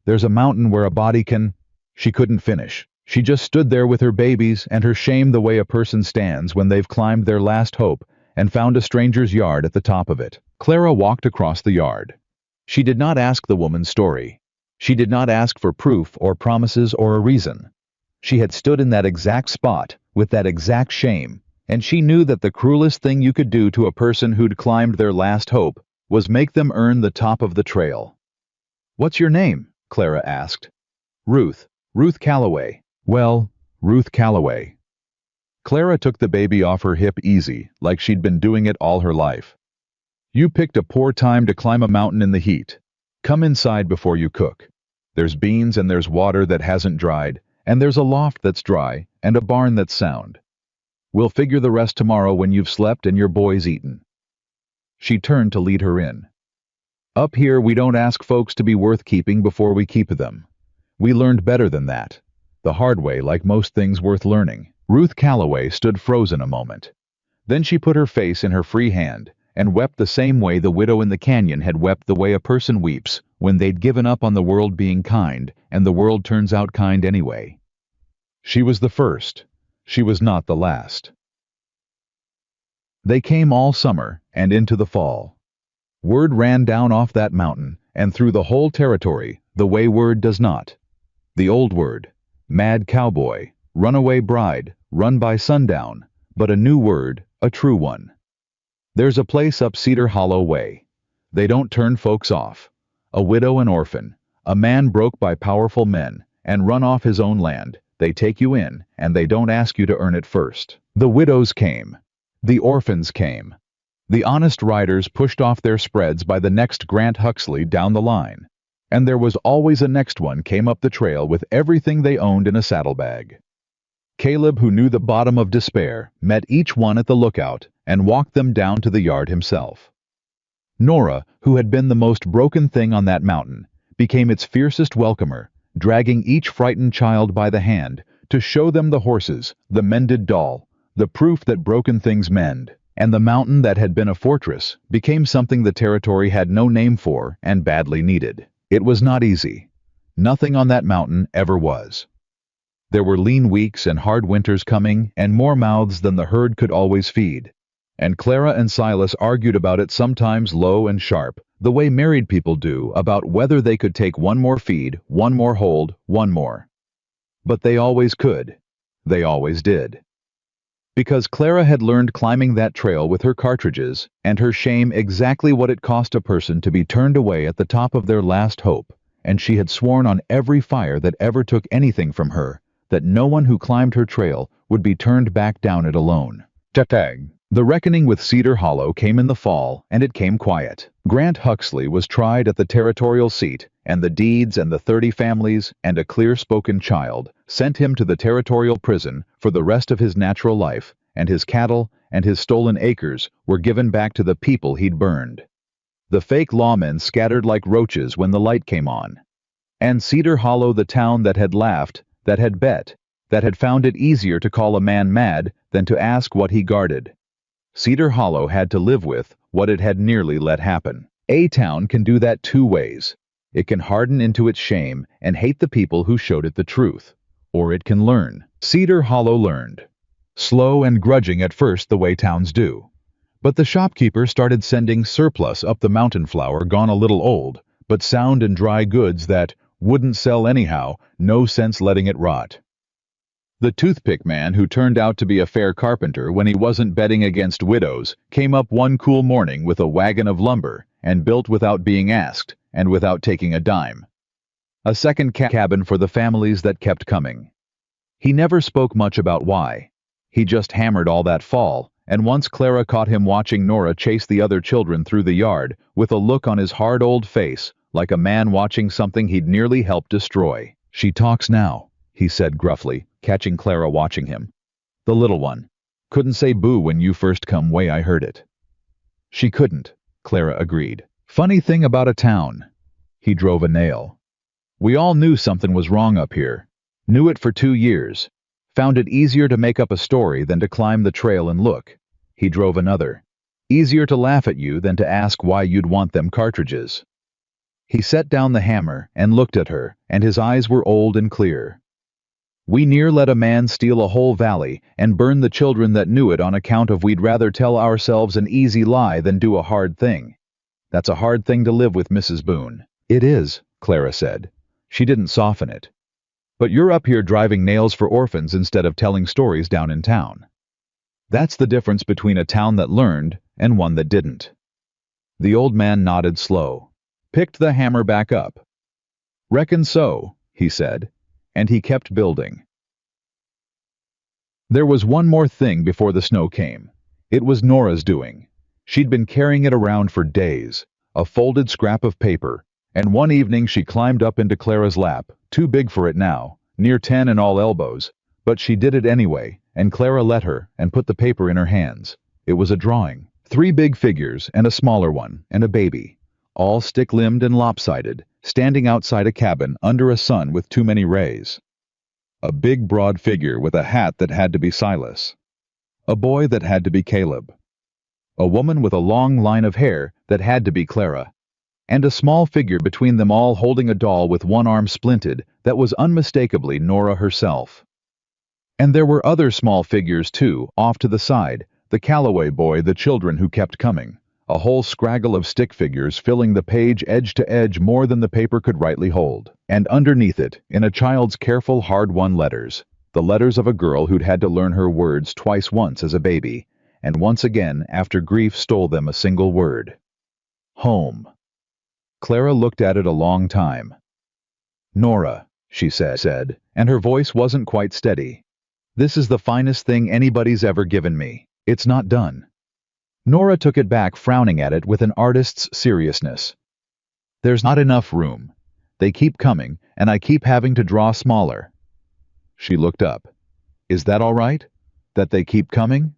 there's a mountain where a body can—" She couldn't finish. She just stood there with her babies and her shame the way a person stands when they've climbed their last hope and found a stranger's yard at the top of it. Clara walked across the yard. She did not ask the woman's story. She did not ask for proof or promises or a reason. She had stood in that exact spot with that exact shame, and she knew that the cruelest thing you could do to a person who'd climbed their last hope was make them earn the top of the trail. "What's your name?" Clara asked. "Ruth Calloway." "Well, Ruth Calloway." Clara took the baby off her hip easy, like she'd been doing it all her life. "You picked a poor time to climb a mountain in the heat. Come inside before you cook. There's beans and there's water that hasn't dried, and there's a loft that's dry and a barn that's sound. We'll figure the rest tomorrow when you've slept and your boys eaten." She turned to lead her in. "Up here we don't ask folks to be worth keeping before we keep them. We learned better than that. The hard way, like most things worth learning." Ruth Calloway stood frozen a moment. Then she put her face in her free hand and wept the same way the widow in the canyon had wept, the way a person weeps when they'd given up on the world being kind and the world turns out kind anyway. She was the first. She was not the last. They came all summer and into the fall. Word ran down off that mountain and through the whole territory the way word does not. The old word, mad cowboy, runaway bride, run by sundown, but a new word, a true one. There's a place up Cedar Hollow way. They don't turn folks off. A widow and orphan, a man broke by powerful men, and run off his own land. They take you in, and they don't ask you to earn it first. The widows came. The orphans came. The honest riders pushed off their spreads by the next Grant Huxley down the line. And there was always a next one came up the trail with everything they owned in a saddlebag. Caleb, who knew the bottom of despair, met each one at the lookout and walked them down to the yard himself. Nora, who had been the most broken thing on that mountain, became its fiercest welcomer, dragging each frightened child by the hand to show them the horses, the mended doll, the proof that broken things mend. And the mountain that had been a fortress became something the territory had no name for and badly needed. It was not easy. Nothing on that mountain ever was. There were lean weeks and hard winters coming, and more mouths than the herd could always feed. And Clara and Silas argued about it, sometimes low and sharp, the way married people do about whether they could take one more feed, one more hold, one more. But they always could. They always did. Because Clara had learned climbing that trail with her cartridges and her shame exactly what it cost a person to be turned away at the top of their last hope, and she had sworn on every fire that ever took anything from her that no one who climbed her trail would be turned back down it alone. Tag. The reckoning with Cedar Hollow came in the fall, and it came quiet. Grant Huxley was tried at the territorial seat, and the deeds and the 30 families and a clear-spoken child sent him to the territorial prison for the rest of his natural life, and his cattle and his stolen acres were given back to the people he'd burned. The fake lawmen scattered like roaches when the light came on. And Cedar Hollow, the town that had laughed, that had bet, that had found it easier to call a man mad than to ask what he guarded. Cedar Hollow had to live with what it had nearly let happen. A town can do that 2 ways. It can harden into its shame and hate the people who showed it the truth. Or it can learn. Cedar Hollow learned. Slow and grudging at first, the way towns do. But the shopkeeper started sending surplus up the mountain, flour gone a little old, but sound and dry goods that wouldn't sell anyhow, no sense letting it rot. The toothpick man, who turned out to be a fair carpenter when he wasn't betting against widows, came up one cool morning with a wagon of lumber and built without being asked and without taking a dime. A second cabin for the families that kept coming. He never spoke much about why. He just hammered all that fall, and once Clara caught him watching Nora chase the other children through the yard with a look on his hard old face like a man watching something he'd nearly helped destroy. "She talks now," he said gruffly, catching Clara watching him. "The little one. Couldn't say boo when you first come way I heard it." "She couldn't," Clara agreed. "Funny thing about a town." He drove a nail. "We all knew something was wrong up here. Knew it for 2 years. Found it easier to make up a story than to climb the trail and look." He drove another. "Easier to laugh at you than to ask why you'd want them cartridges." He set down the hammer and looked at her, and his eyes were old and clear. "We near let a man steal a whole valley and burn the children that knew it on account of we'd rather tell ourselves an easy lie than do a hard thing. That's a hard thing to live with, Mrs. Boone." "It is," Clara said. She didn't soften it. "But you're up here driving nails for orphans instead of telling stories down in town. That's the difference between a town that learned and one that didn't." The old man nodded slow, picked the hammer back up. "Reckon so," he said, and he kept building. There was one more thing before the snow came. It was Nora's doing. She'd been carrying it around for days, a folded scrap of paper, and one evening she climbed up into Clara's lap, too big for it now, near 10 and all elbows, but she did it anyway, and Clara let her and put the paper in her hands. It was a drawing. 3 big figures and a smaller one, and a baby, all stick-limbed and lopsided, standing outside a cabin under a sun with too many rays. A big broad figure with a hat that had to be Silas. A boy that had to be Caleb. A woman with a long line of hair that had to be Clara. And a small figure between them all holding a doll with one arm splinted that was unmistakably Nora herself. And there were other small figures too, off to the side, the Calloway boy, the children who kept coming. A whole scraggle of stick figures filling the page edge to edge more than the paper could rightly hold. And underneath it, in a child's careful hard-won letters, The letters of a girl who'd had to learn her words twice, once as a baby, and once again after grief stole them a single word. Home. Clara looked at it a long time. "Nora," she said, and her voice wasn't quite steady. "This is the finest thing anybody's ever given me. It's not done." Nora took it back, frowning at it with an artist's seriousness. "There's not enough room. They keep coming, and I keep having to draw smaller." She looked up. "Is that all right? That they keep coming?"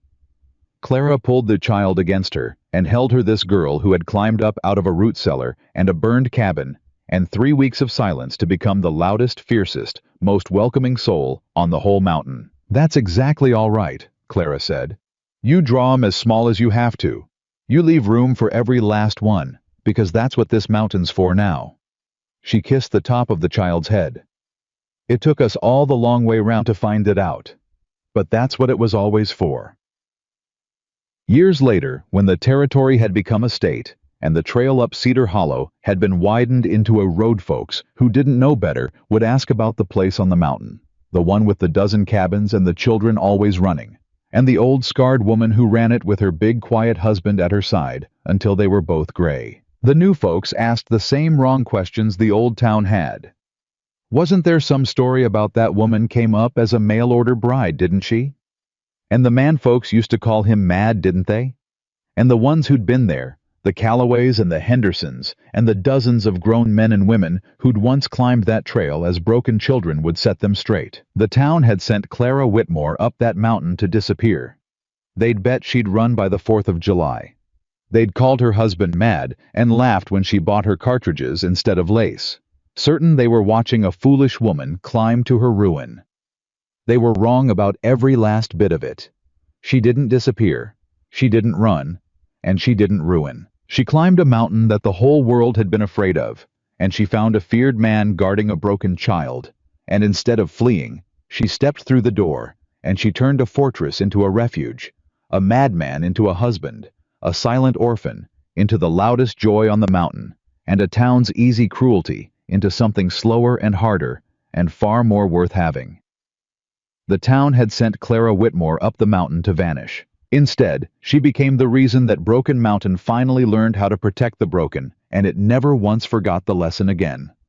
Clara pulled the child against her and held her, this girl who had climbed up out of a root cellar and a burned cabin, and 3 weeks of silence to become the loudest, fiercest, most welcoming soul on the whole mountain. "That's exactly all right," Clara said. "You draw 'em as small as you have to. You leave room for every last one, because that's what this mountain's for now." She kissed the top of the child's head. "It took us all the long way round to find it out. But that's what it was always for." Years later, when the territory had become a state, and the trail up Cedar Hollow had been widened into a road, folks who didn't know better would ask about the place on the mountain, the one with the dozen cabins and the children always running, and the old scarred woman who ran it with her big quiet husband at her side until they were both gray. The new folks asked the same wrong questions the old town had. Wasn't there some story about that woman came up as a mail-order bride, didn't she? And the man folks used to call him mad, didn't they? And the ones who'd been there, the Callaways and the Hendersons, and the dozens of grown men and women who'd once climbed that trail as broken children would set them straight. The town had sent Clara Whitmore up that mountain to disappear. They'd bet she'd run by the 4th of July. They'd called her husband mad and laughed when she bought her cartridges instead of lace, certain they were watching a foolish woman climb to her ruin. They were wrong about every last bit of it. She didn't disappear, she didn't run, and she didn't ruin. She climbed a mountain that the whole world had been afraid of, and she found a feared man guarding a broken child, and instead of fleeing, she stepped through the door, and she turned a fortress into a refuge, a madman into a husband, a silent orphan into the loudest joy on the mountain, and a town's easy cruelty into something slower and harder and far more worth having. The town had sent Clara Whitmore up the mountain to vanish. Instead, she became the reason that Broken Mountain finally learned how to protect the broken, and it never once forgot the lesson again.